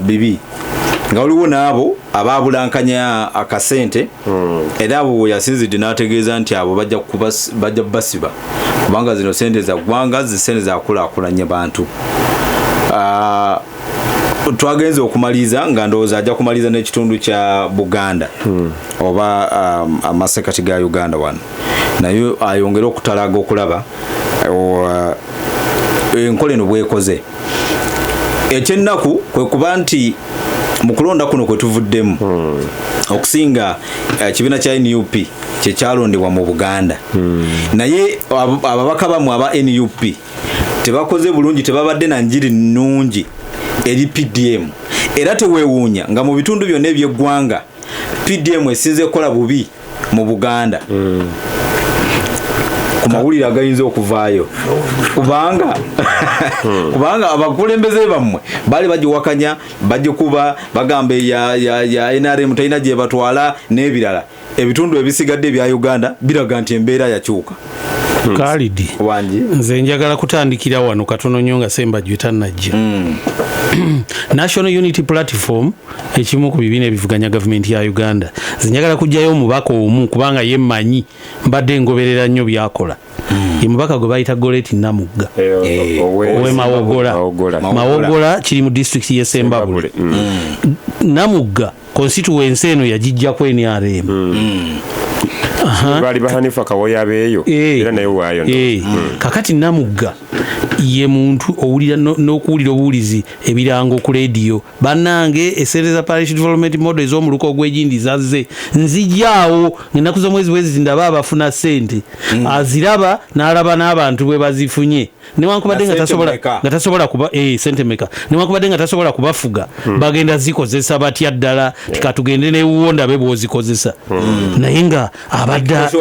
bibi nga waliwo n'abo ababulankanya akasente era abo yasinzidde n'ategeeza nti abo bajja basiba kubanga zino sente za ggwanga zisente zakulaakulanya bantu. Twagenze okumaliza nga ndowooza ajja kumaliza n'ekitundu kya Buganda oba amasekati ga Uganda wano naye ayongera okutalaga okulaba enkola eno bwekoze. Ekyennaku kwe kuba nti mu kulonda kuno kwe tuvuddemu okusinga ekibiina kya NUP kye kyalondebwa mu Buganda naye ababaka bamwe aba NUP tebakoze bulungi, tebabadde na njiri nnungi eri PDM era teweewuunya nga mu bitundu byonna eby'eggwanga PDM esinze kola bubi mu Buganda ku mawulire agayinza okuvaayo kubanga abakulembeze bammwe bali bagiwakanya bagikuba bagamba ya NRM talina gye batwala n'ebirala. Ebitundu ebisigadde ebya Uganda biraga nti embeera yakyuka. Kalidi nze njagala kutandikira wano katono nnyo nga Semba Jwetanajja. National Unity Platform ekimu ku bibiina ebivuganya gavumenti ya Uganda zinjagala kujjayo omubaka omu kubanga yemmanyi mbadde ngoberera nnyo byakola. Ye mubaka gwe bayita Goleti Namugga owe Mawogola kiri mu district y'e Sembabule. Namugga constituency eno yagijja ku NRM. Bali bahanifa kawoya beyo era nayo wayo kakati Namugga ye muntu owulira n'okuwulira obuwulizi ebirango ku radio bannange esereza parish development model ez'omuluko ogw'egindi zazze nzijaawo ennaku z'omwezi bwezi ndaba abafuna ssente aziraba n'alaba n'abantu bwe bazifunye newankubadde nga tasobola kuba ssente meka newankubadde nga tasobola kubafuga bagenda zikozesa batya ddala tikatugende newuwo ndabe bw'ozikozesa naye nga abadda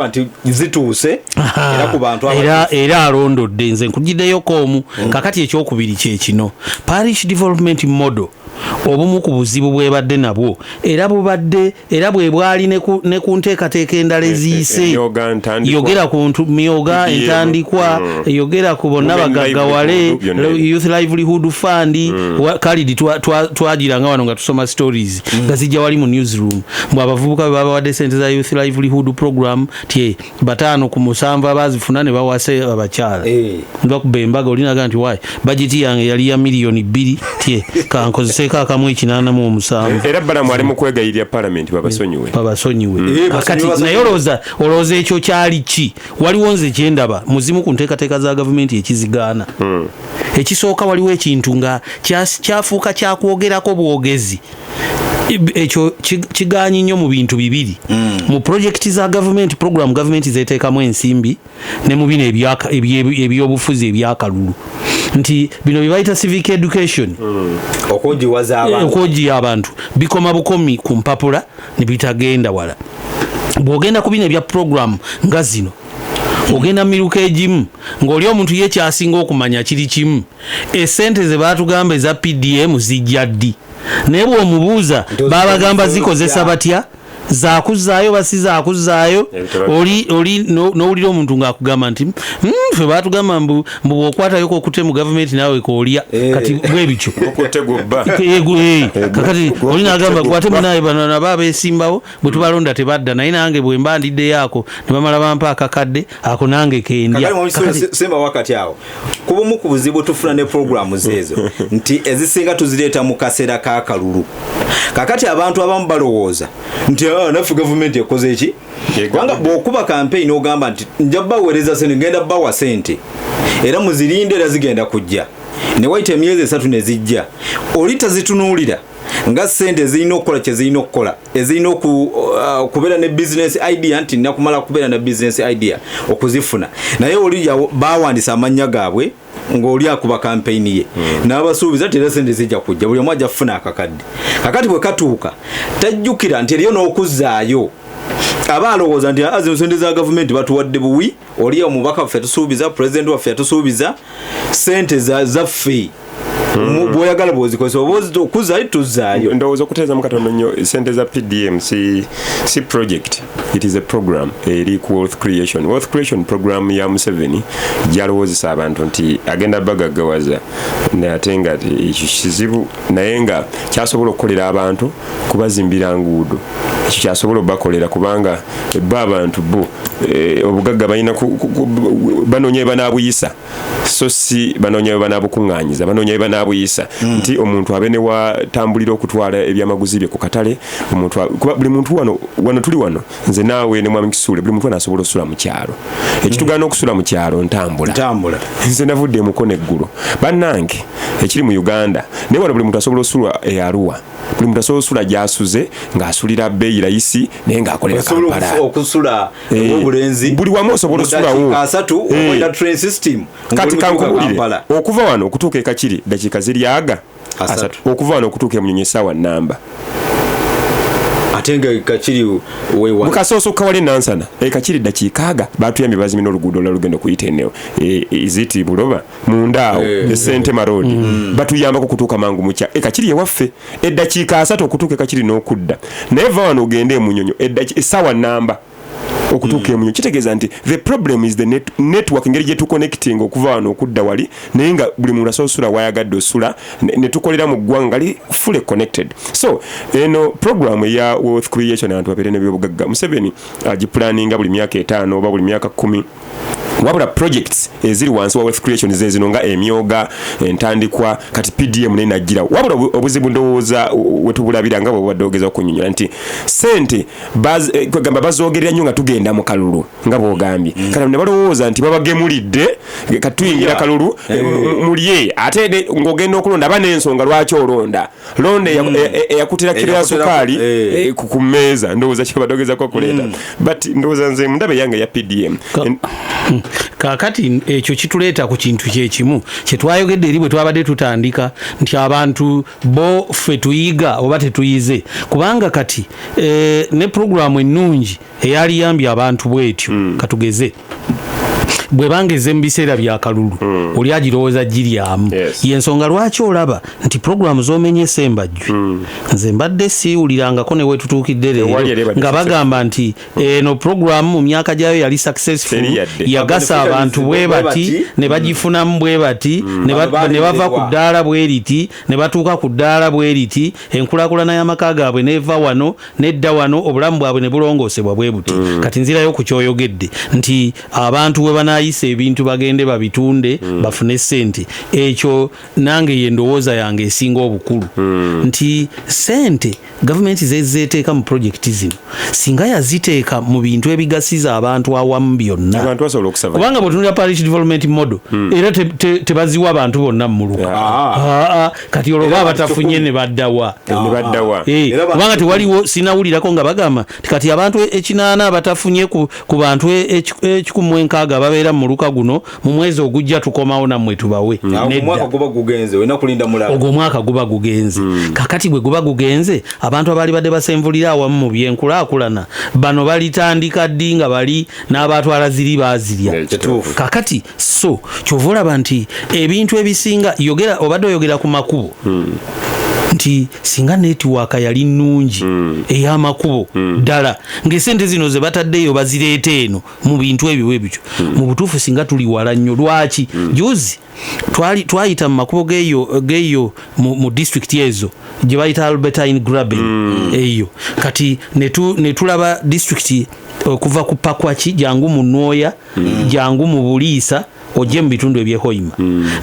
zituuse era alondodde nze nkugiddeyo koomu kakati ekyokubiri kye kino parish development model obumu ku buzibu bwebadde nabwo era bwe bwali ne ku nteekateeka endala eziyise yogera ku myoga entandikwa yogera ku bonna bagaggawale youth livelihood fund kalidi twagiranga wano nga tusoma stories nga zijja wali mu newsroom mbwe abavubuka bwe babawadde sente za youth livelihood program tye 5 ku 7 abazifuna ne bawase abakyala bakuba embaga olinaga nti wayi bajeti yange yali ya million 2 tye kankozese akamu 87 era bala mwali mu kwegayirya parliament babasonyiwe kakati naye olowooza ekyo kyali ki waliwo nze kyendaba muzimu ku nteekateeka za gavumenti ekizigaana ekisooka waliwo ekintu nga kyafuuka kyakwogerako bwogezi ekyo kiganyi nnyo mu bintu bibiri mu projekiti za gavumenti program gavumenti zeteekamu ensimbi ne mu bino ebyobufuzi ebyakalulu nti bino bye bayita civic education okwogiwa abantu bikoma bukomi ku mpapula ne bitagenda wala bw'ogenda ku bino ebya program nga zino ogenda miruka egimu ng'oli omuntu ye kyasinga okumanya kiri kimu esente ze baatugamba eza PDM zijja ddi naye bw'omubuuza babagamba zikozesa batya zaakuzaayo basi zaakuzaayo oli n'owulira omuntu ng'akugamba nti ffe baatugamba mbu bw'okwatayoko okute mu gavumenti naawe koolya kati bwe bityo kakati oli n'agamba gwate munaye bano nabo abeesimbawo bwe tubalonda tebadda naye nange bwe mba ndiddeyo ako ne bamala bampa akakadde ako nange kendya semba wakati awo kubumu ku buzibu tufuna ne programu zezo nti ezisinga tuzireeta mu kaseera ka kalulu kakati abantu abamu balowooza nti naffe gavumenti ekoze eki kubanga bw'okuba campaign ogamba nti nja baweereza sente ngenda bawa sente era muzirinde era zigenda kujja ne wayita emyezi 3 ne zijja oli tazitunuulira nga sente zirina okukola kye zirina okukola ezirina okubeera ne business idea nti nakumala kubeera ne business idea okuzifuna naye oli baawandisa amannya gaabwe ng'oli akuba campaign ye n'abasuubiza tera sente zijja kujja buli omu ajja kufuna akakadde kakati bwe katuuka tajjukira nti eriyo n'okuzaayo aba alowooza nti zino sente za gavumenti batuwadde buwi oli omubaka waffe yatusuubiza pulezidenti waffe yatusuubiza sente zaffe bwoyagala bwozikozesa oba okuzaayo tuzaayo ndowooza okutereezamu katono nnyo sente za PDM si project, it is a program eri ku wealth creation program ya Museveni gyalowoozesa abantu nti agenda bagaggawaza ate nga ekyo kizibu naye nga kyasobola okukolera abantu kubazimbira nguudo ekyo kyasobola obakolera kubanga bo abantu bo obugagga balina banoonya banaabuyisa so si banoonya banaabukuŋŋaanyiza banoonya banaabuyisa nti omuntu abe ne watambulira okutwala ebyamaguzi bye ku katale kuba buli muntu wano tuli wano nze naawe ne mwami Kisuule buli muntu anaasobola okusula mu kyalo ekitugaana okusula mu kyalo ntambula nze navudde mukono eggulo bannange ekiri mu Uganda naye wano buli muntu asobola osula Arua buli muntu asobola osula gy'asuze ng'asulira bbeeyi layisi naye ng'akolera Kampala okusula obulenzi buli wamu osobola osulawo asatu okwenda train system kati kankubulire okuva wano okutuuka ekakiri dakiika ziryaga asatu okuva wano okutuuka emunyonyi essaawa nnamba ate nga kakiri wewa mukasooso kawale nansana ekakiri dakiika aga batuyambye bazimina oluguudo olugendo kuyita eneo iziti buloba mundaawo esente marodi batuyambako kutuuka mangu mukya ekakiri ewaffe eddakiika asatu okutuuka ekakiri n'okudda naye va wano ogende emunyonyo essaawa nnamba okutuuka emunyonyo kitegeeza nti the problem is the network engeri gye tuconnecting okuva wano okudda wali naye nga buli muntu asobola osula wayagadde osula ne tukolera mu ggwanga li fully connected. So eno program eya wealth creation abantu babeere n'ebyobugagga Museveni agipulaninga buli myaka 5 oba buli myaka 10 wabula projects eziri wansi wa wealth creation zino nga emyoga entandikwa kati PDM naye najjira wabula obuzibu ndowooza wetubulabira nga bwe badogeza okunyonyola nti sente kwegamba bazoogerera nnyo nga tugenda mu kalulu nga bw'ogambye kati ne balowooza nti babagemulidde katuyingira kalulu mulye ate ng'ogenda okulonda aba n'ensonga lwaki olonda londa eyakutira kiro ya sukaali ku mmeeza ndowooza kye badogezako okuleeta but ndowooza nze mundabe yange ya PDM kakati ekyo kituleeta ku kintu kyekimu kyetwayogedde eri bwe twabadde tutandika nti abantu bo ffe tuyiga oba tetuyize kubanga kati ne programu ennungi eyaliyambye abantu bwetyo katugeze bwe bangeze mu biseera bya kalulu oli agirowooza giryamu yensonga lwaki olaba nti programu z'omenye Sembajjwe nze mbadde siwulirangako ne wetutuukidde leero nga bagamba nti eno programu mu myaka gyayo yali successful yagasa abantu bwe bati ne bagifunamu bwe bati ne bava ku ddaala bwe riti ne batuuka ku ddaala bwe riti enkulaakulana y'amaka gaabwe neva wano nedda wano obulamu bwabwe ne bulongoosebwa bwe buti kati nzirayo ku kyoyogedde nti abantu bwe ayisa ebintu bagende babitunde bafune sente ekyo nange ye ndowooza yange esinga obukulu nti sente gavumenti zezeteeka mu projekiti zino singa yaziteeka mu bintu ebigasiza abantu awamu byonna kubanga bwetunulira parish development model era tebaziwa abantu bonna muluka kati olwoba abatafunye ne baddawa kubanga tewaliwo sinawulirako nga bagamba kati abantu ekinaana abatafunye ku bantu 116 babeera mu luka guno mu mwezi ogujja tukomawo nammwe tubawe ogwo mwaka guba gugenze kakati bwe guba gugenze abantu abaali badde basenvulira awamu mu byenkulaakulana bano balitandika ddi nga bali n'abatwala ziri baazirya kakati so kyova olaba nti ebintu ebisinga obadde oyogera ku makubo nti singa netiwaaka yali nnungi ey'amakubo ddala ng'esente zino ze bataddeyo bazireeta eno mu bintu ebyo ebyo mu butuufu singa tuli wala nnyo lwaki juzi twayita mu makubo geeyo mu district ezo gye bayita Albertine Graben eyo kati ne tulaba district okuva ku Pakwaki jangu mu Nwoya jangu mu Buliisa ojje mu bitundu ebyehoima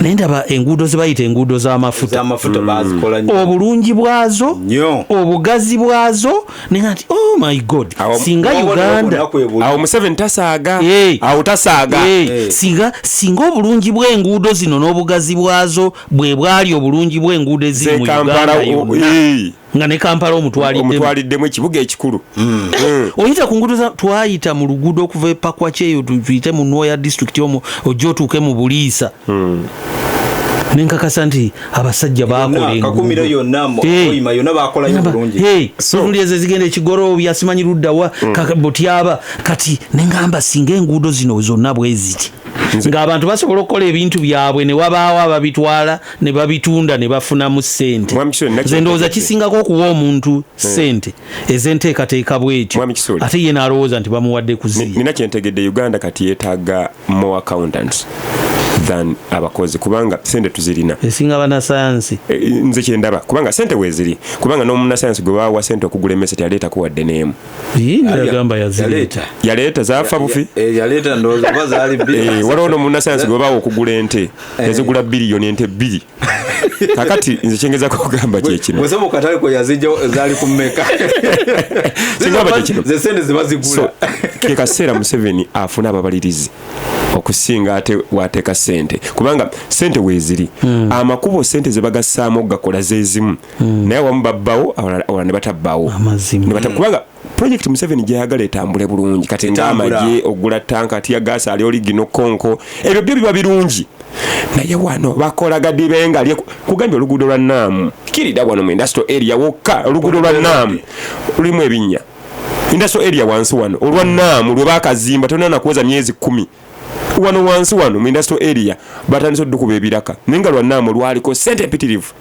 naye ndaba enguudo ze bayita enguudo z'amafuta bazikola nnyo obulungi bwazo obugazi bwazo naye nti oh my god singa Uganda awo Museveni tasaaga awo tasaaga singa obulungi bw'enguudo zino n'obugazi bwazo bwe bwali obulungi bw'enguudo eziri mu Uganda nga ne Kampala omutwaliddemu ekibuga ekikulu oyita ku nguudo twayita mu luguudo okuva e Pakwaki eyo tuyite mu Nwoya district omwo ojja otuuke mu Buliisa nenkakasa nti abasajja bakola enguudo ezo zigenda ekigorobya simanyi luddawa butyaba kati nengamba singa enguudo zino zonna bwe ziti ng'abantu basobola okukola ebintu byabwe ne wabaawo ababitwala ne babitunda ne bafunamu ssente nze ndowooza kisingako okuwa omuntu ssente ez'enteekateeka bw'etyo ate ye n'alowooza nti bamuwadde kuziya. Nina kyentegedde Uganda kati yeetaaga more accountants than abakozi kubanga sente tuzirina esinga banasayansi nze kyendaba kubanga sente weeziri kubanga n'omunasayansi gwe baawa sente okugula emmese teyaleeta kuwadde n'emu yagamba yaleeta zaafa bufi yaleeta ndowooza oba zaali bbiri waliwo n'omunasayansi gwe baawa okugula ente ezigula biliyoni ente 2 kakati nze kyengezako okugamba kyekino bwese mu katale kwe yazijja zaali ku mmeka ze sente ziba zigula ke kaseera Museveni afuna ababalirizi okusinga ate wateeka sente kubanga sente weeziri amakubo sente ze bagassaamu gakola zeezimu naye wamu babbawo awala ne batabbaawo kubanga project Museveni gyeyagala etambule bulungi kati ng'amagye ogula tanka atiya gaasi ali oligino konko ebyo byo biba birungi naye wano bakola gadibenga ali kugambye oluguudo lwa Naamu kirida wano mu industrial area wokka oluguudo lwa Naamu lulimu ebinnya industrial area wansi wano olwa Naamu lwe bakazimba tonana kuweza myezi 10 wano wansi wano mu industrial area batandise oddukuba ebiraka nenga lwa Naamu lwaliko sente empitirivu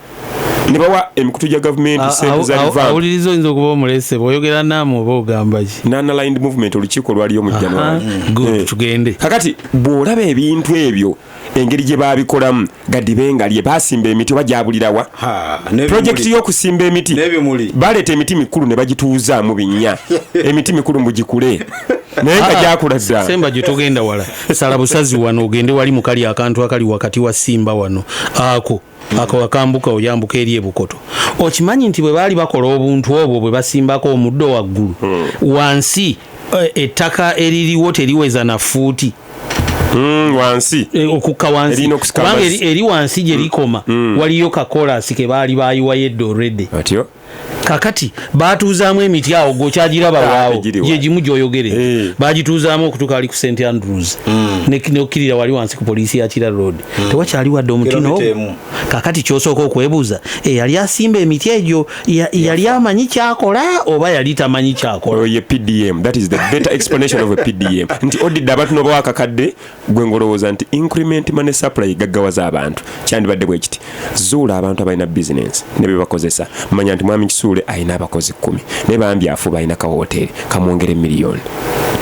ne bawa emikutu gya gavumenti sente za rivamp awuliriza oyinza okuba omulese bw'oyogera Naamu oba ogamba ki non-aligned movement olukiiko lwaliyo mu January tugende kakati bw'olaba ebintu ebyo engeri gye baabikolamu gadibenga lye basimba emiti oba gyabulirawa projekiti y'okusimba emiti baleeta emiti mikulu ne bagituuza mu binnya emiti mikulu mbugikule naye nga gyakula ddala semba gye togenda wala sala busazi wano ogende wali mu kali akantu akali wakati wa Simba wano ako akambuka oyambuka eri ebukoto okimanyi nti bwe baali bakola obuntu obwo bwe basimbako omuddo waggulu wansi ettaka eririwo teriweza na fuuti wansi okukka wansi kubanga eri wansi gye likoma waliyo kakolasi ke baali bayiwayo edda already atyo kakati batuuzaamu emiti awo gokyagiraba waawo gye gimu gy'oyogere bagituuzaamu okutuuka ali ku St Andrews n'okkirira wali wansi ku poliisi ya Kira Road tewakyali wadde omuti n'ogwo kakati kyosooka okwebuuza yali asimba emiti egyo yali amanyi kyakola oba yali tamanyi kyakola ye PDM that is the better explanation of a PDM nti odidde abantu n'oba wakakadde gwe ngolowooza nti increment money supply gaggawaza abantu kyandibadde bwe kiti zuula abantu abalina business ne bye bakozesa manya nti mwami Kisule ayina abakozi 10 ne bambi afuba ayina ka hotel kamwongere miliyoni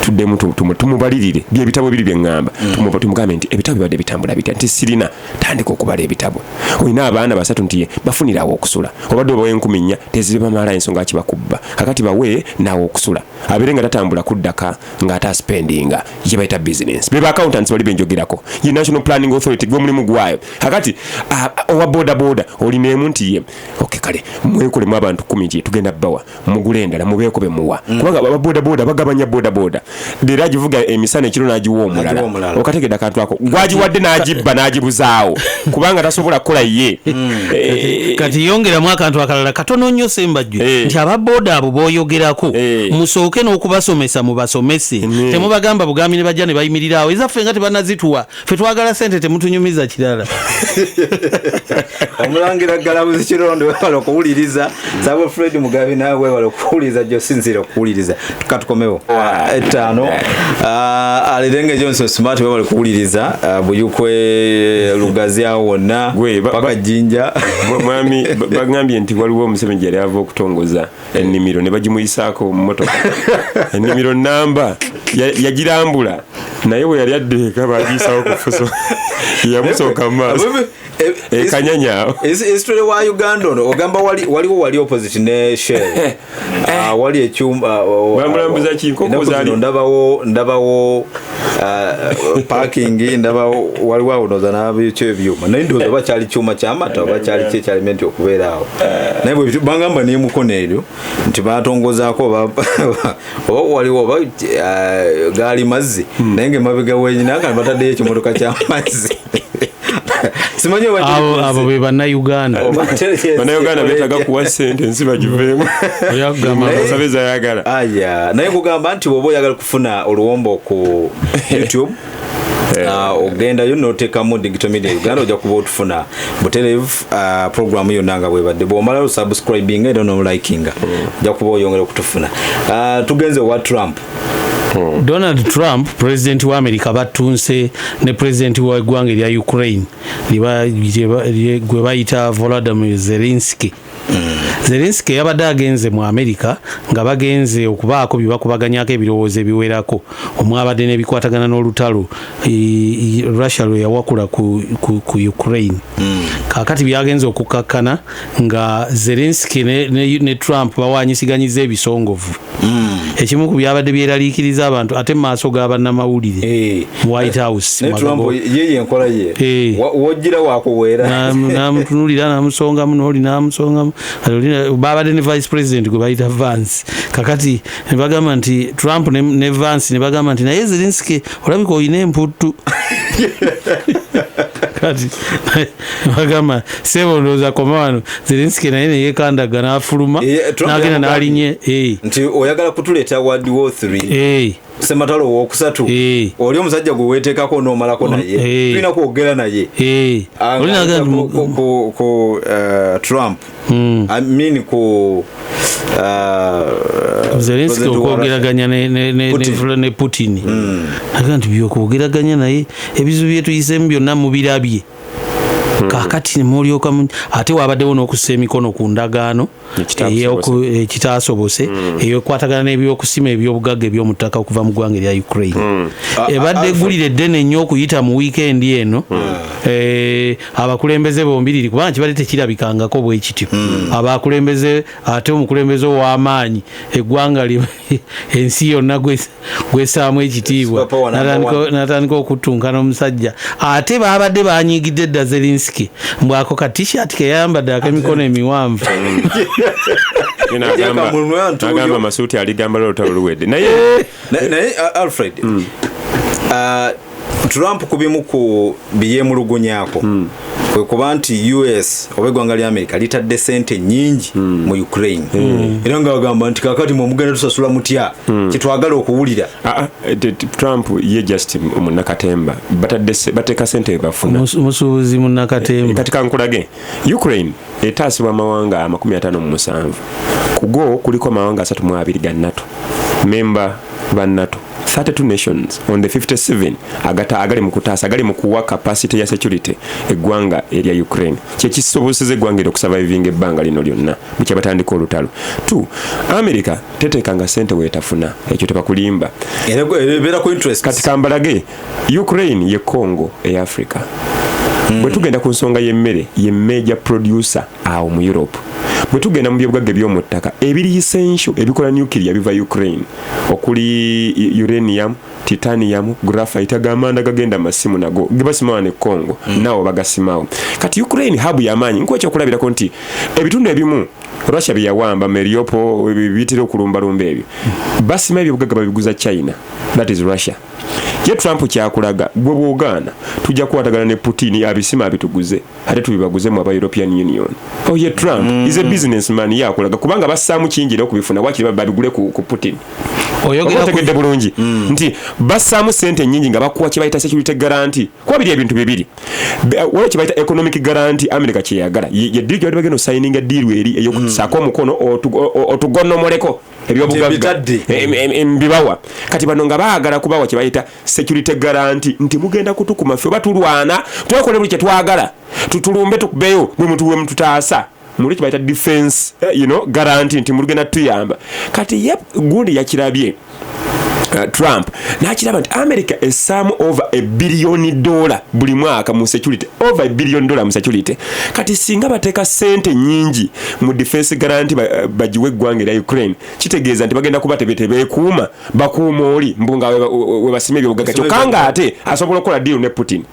tuddemu tumubalirire by'ebitabo biri byengamba tumugambe nti ebitabo bibadde bitambula bitya nti sirina tandika okubala ebitabo olina abaana basatu nti bafunirawo okusula obadde obawe 10 teziba mala ensonga kibakubba kakati bawe nawo okusula abere nga tatambula kuddaka nga ataspendinga ye bayita business beba accountants bali benjogerako ye National Planning Authority gwe mulimu gwayo kakati owa boda olinemu nti ye okay kale mwekole mu abantu 10 tugenda bawa mugule endala mubeeko bemuwa kubanga aba boda bagabanya boda dera agivuga emisana ekiro nagiwa omulala okategeda kantu ako gwagiwadde n'agibba n'agibuzaawo kubanga tasobola kukola ye kati yongeramu akantu akalala katono nnyo Sembajjwe nti ababoda abo boyogerako musooke n'okubasomesa mubasomese temubagamba bugambi ne bajja ne bayimirirawo ezaffe nga tebanazituwa ffe twagala sente temutunyumiza kirala omulangira Galabuzi Kirondo wala okuwuliriza sabo Alfred Mugabe nawe wale kuuliza jo sinzira kuuliza tukatukomewo 5 alidenge Johnson Smart wale kuuliza buyukwe lugazia wonna paka jinja mwami bagambye nti waliwo omusebenzi yali ava okutongoza ennimiro ne bagimuyisako mu motoka ennimiro namba yagirambula naye we yali addeeka bagiyisawo ku fuso yamusooka mu maaso kanyanya history wa Uganda ono ogamba wali opposite ne Shell wali ekyuma bamulambuza kinkoko zali ndabawo parking ndabawo wali wa unoza nabicho ebyuma naye ndoza bakyali kyuma kyamata bakyali kye element okubeera awo naye bwe bangamba ne mukono eryo nti batongozaako waliwo gali mazzi naye ng'emabega wenyina kandi bataddeyo ekimotoka ky'amazzi simanyi abo be Bannayuganda beetaga kuwa ssente ensi bagiveemu sabeza yagala naye kugamba nti bw'oba oyagala kufuna oluwombo ku YouTube ogendayo n'oteekamu Digital Media Uganda ojja kuba otufuna butereevu programu yonna nga bwebadde bw'omala subscribing era n'olikinga ojja kuba oyongera okutufuna tugenze wa Trump. Donald Trump president wa America batunse ne president wa eggwanga lya Ukraine gwe bayita Volodymyr Zelensky. Zelensky yabadde agenze mu America nga bagenze okubaako bibakubaganyako ebirowoozo ebiwerako omwabadde n'ebikwatagana n'olutalo Russia lwe yawakula ku Ukraine. Kakati byagenze okukakkana nga Zelensky ne Trump bawanyisiganyizza ebisongovu. Ekimu ku byabadde byeraliikiriza abantu ate mu maaso g'abannamawulire mu White House. Ne Trump yeye enkola ye wojjira wakuweera namutunulira namusongamu n'oli namusongamu babadde ne vice president gwe bayita Vance. Kakati ne bagamba nti Trump ne Vance ne bagamba nti naye Zelensky olabika oyina emputtu kati bagamba sebo ndowooza koma wano Zelensky naye ne yeekandaga n'afuluma n'agenda n'alinye nti oyagala kutuleeta World War 3 sematalo wokusatu oli omusajja gwe weeteekako n'omalako naye tulina kwogera naye ku Trump I mean ku Zelensky okwogeraganya ne Putin agamba nti byokwogeraganya naye ebizibu bye tuyisemu byonna mubirabye. Kakati nemulyoka ate wabaddewo n'okussa emikono ku ndagaano ekitaasobose eyokwatagana n'ebyokusima ebyobugagga eby'omu ttaka okuva mu ggwanga erya Ukraine. Ebadde eggulire eddene nnyo okuyita mu wiikendi eno abakulembeze bombiriri kubanga kibadde tekirabikangako bwe kityo. Abakulembeze ate omukulembeze ow'amaanyi eggwanga ensi yonna gwesaamu ekitiibwa natandika okuttunkana omusajja ate baabadde banyiigidde edda Zelensky mbwako ka t-shirt ke yayambadde ak'emikono emiwanvu agamba masuuti aligamba lolutalo luwedde naye Alfred Trump kubimu ku byemulugunyaako kwe kuba nti US oba eggwanga lya America litadde sente nyingi mu Ukraine era nga bagamba nti kakati mugenda tusasula mutya kitwagala okuwulira. Trump ye just munnakatemba bateeka sente bafuna musuubuzi munnakatemba. Kati kankulage Ukraine etaasibwa amawanga 57 kugo kuliko amawanga 32 ga NATO memba ba NATO 32 nations on the 57 agali mu kutaasa agali mu kuwa capacity ya security eggwanga erya Ukraine kyekisobozeseza eggwanga okusurviving ebbanga lino lyonna bukya batandika olutalo. 2 America teteekanga sente weetafuna ekyo tebakulimba era ku interest kati kambalage Ukraine ye Congo e Africa bwe tugenda ku nsonga y'emmere ye major producer awo mu Europe. Bwe tugenda mu byobugagga by'omu ttaka ebiri essential ebikola nuclear biva Ukraine okuli uranium, titanium, graphite agamanda gagenda masimu nago gebasimawa ne Congo nawo bagasimawo. Kati Ukraine hub y'amaanyi nkwecho okulabirako nti ebitundu ebimu Russia byawamba Mariupol bitira okulumbalumba ebyo basima ebyobugagga babiguza China, that is Russia. ye Trump kyakulaga gwe bw'ogaana tujja kukwatagana ne Putin abisima abituguze ate tubibaguzemu aba European Union. Ye Trump is a businessman yakulaga kubanga bassaamu kingi okubifuna wakiri babigule ku Putin. Oyogerera bulungi nti bassaamu sente nyingi nga bakuwa kye bayita security guarantee kuba biri ebintu bibiri waliwo kye bayita economic guarantee America kyeyagala ye deal gyali bagenda signing a deal eri eyokusaako omukono otugonnomoleko ebyobugagga mbibawa kati bano nga baagala kubawa kye bayita security guarantee nti mugenda kutukuma ffe oba tulwana twekole buli kye twagala tutulumbe tukubeyo bwe mutuwe mututaasa muri kibaita defense guarantee nti mulugenda tuyamba kati gundi yakirabye Trump nakiraba nti America esamu over $1 billion buli mwaka mu security over $1 billion mu security kati singa bateka sente nyingi mu defense guarantee bajiwe gwanga ya Ukraine kitegeeza nti bagenda kuba tebekuuma bakuuma oli mbunga we basime byogaka kyokanga ate asobola okukola deal ne Putin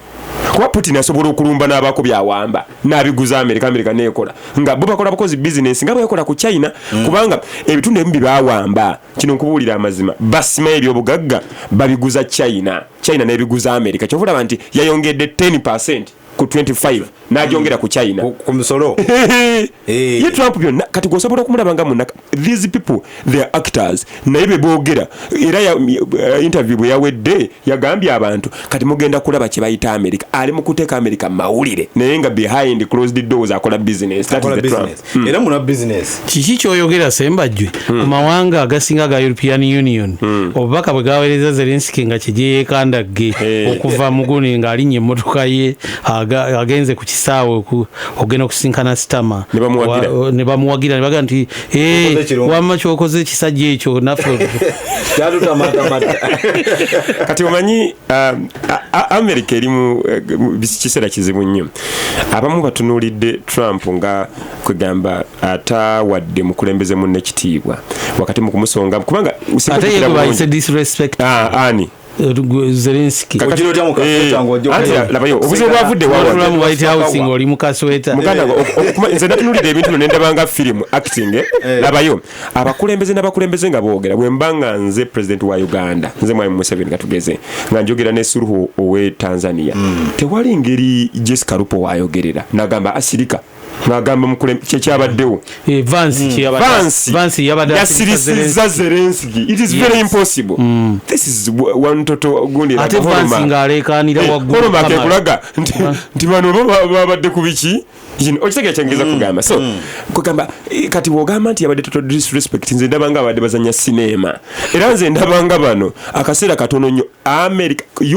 kuba Putin asobola okulumba n'abako byawamba n'abiguza America neekola nga bo bakola bakozi business nga bakola ku China kubanga ebitundu ebibi bawamba kino nkubuulira amazima basima ebyobugagga babiguza China n'ebiguza America kyovula nti yayongedde 10% ku 25 najongera ku China ku misolo ye Trump byonna kati gosobola kumulabanga munaka these people they are actors naye beboogera era interview bwe yawedde yagambye abantu kati mugenda kulaba kye bayita America ali mu kuteeka America mawulire naye nga behind closed doors akola business that is the Trump era muna business kiki kyoyogera sembajjwe mu mawanga agasinga ga European Union obubaka bwe gaweereza Zelensky nga kyeyeekandagge okuva muguni nga alinnye emmotoka ye agenze ku kisaawe ogenda okusinkana Stama ne bamuwagira ne baga nti wamma kyokoze ekisajja ekyo naffe kati omanyi America erimu kiseera kizibu nnyo abamu batunuulidde Trump nga kwegamba atawadde mukulembeze munne kitiibwa wakati mu kumusonga kubanga ate yego bayise disrespect ani Zelensky labayo obuzibu bwavudde wawa mu White House ng'oli mu kasweta muganda nze natunulira ebintu nendabanga film acting labayo abakulembeze nga boogera bwe mbanga nze president wa Uganda nze Mwai Museveni katugeze nga njogera ne Suluhu owe Tanzania tewali ngeri Jessica Rupo wayogerera nagamba asirika nagamba mukulembeze kyekyabaddewo Vance yasirisizza Zelensky it is very impossible this is one total gundi ate Vance ngalekanira waggulu kulaga nti bano babadde ku biki okitegeera kyengeza kugamba so kugamba kati bwogamba nti yabadde total disrespect nze ndabanga abadde bazanya sinema era nze ndabanga bano akaseera katono nnyo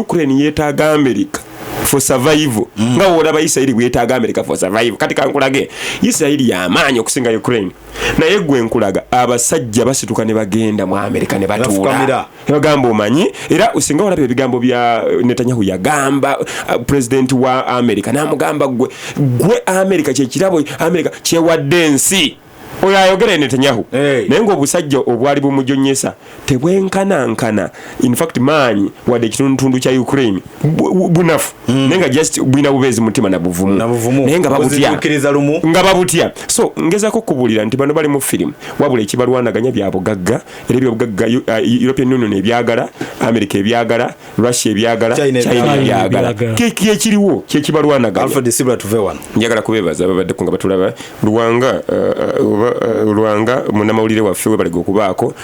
Ukraine yeetaaga America for survival nga olaba Israeli bwetaaga America for survival kati kankulage Israeli yamaanyi okusinga Ukraine naye gwe nkulaga abasajja basituka ne bagenda mu America ne batuula bagamba omanyi era usinga olaba ebigambo bya Netanyahu yagamba president wa America namugamba gwe America kyekirabo America kyewadde ensi oyo ayogera Netanyahu naye ng'obusajja obwali bumujonyesa tebwenkanankana in fact maanyi wadde ekitundu kya Ukraine bunafu naye nga just bwina bubeezi mutima na buvumu naye nga babutya so ngezako kubuulira nti bano bali mu firimu wabula ekibalwanaganya bya bugagga era ebyobugagga European Union ebyagala America ebyagala Russia ebyagala China ebyagala keki ekiriwo kyekibalwanaganya Alfred Sibla tuvewan njagala kubeebaza babadde nga batulaba Luwanga munamawulire waffe webalega okubaako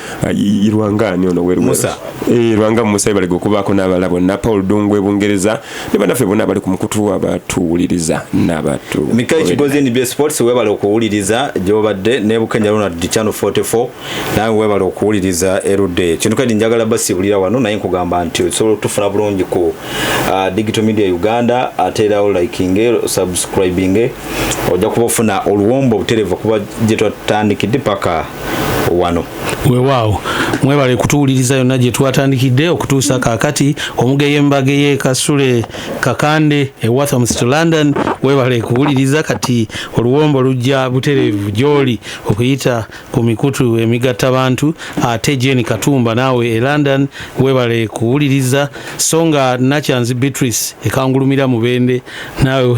Luwanga ani ono Musa Luwanga Musa webalega okubaako n'abalabo na Paul Dongwe Bungereza ne bannaffe bonna bali ku mukutu abatuwuliriza n'abatu Mikai Kibozi NBA Sports webale okuwuliriza gyobadde ne Bukenya Ronald Channel 44 nawe webale okuwuliriza erudde kino kadi njagala basiwulira wano naye nkugamba nti osobola tufuna bulungi ku Digital Media Uganda aterawo liking subscribing ojja kubafuna oluwombo obuterevu kuba twatandikidde paka wano weewaawo mwebale kutuwuliriza yonna gye twatandikidde okutuusa kaakati omugeyembageye Kasule Kakande Wathamst London webale kuwuliriza kati oluwombo lujja buterevu gyoli okuyita ku mikutu emigatta bantu ate Jane Katumba naawe London webale kuwuliriza songa Nachanzi Beatrice ekangulumira mubende naawe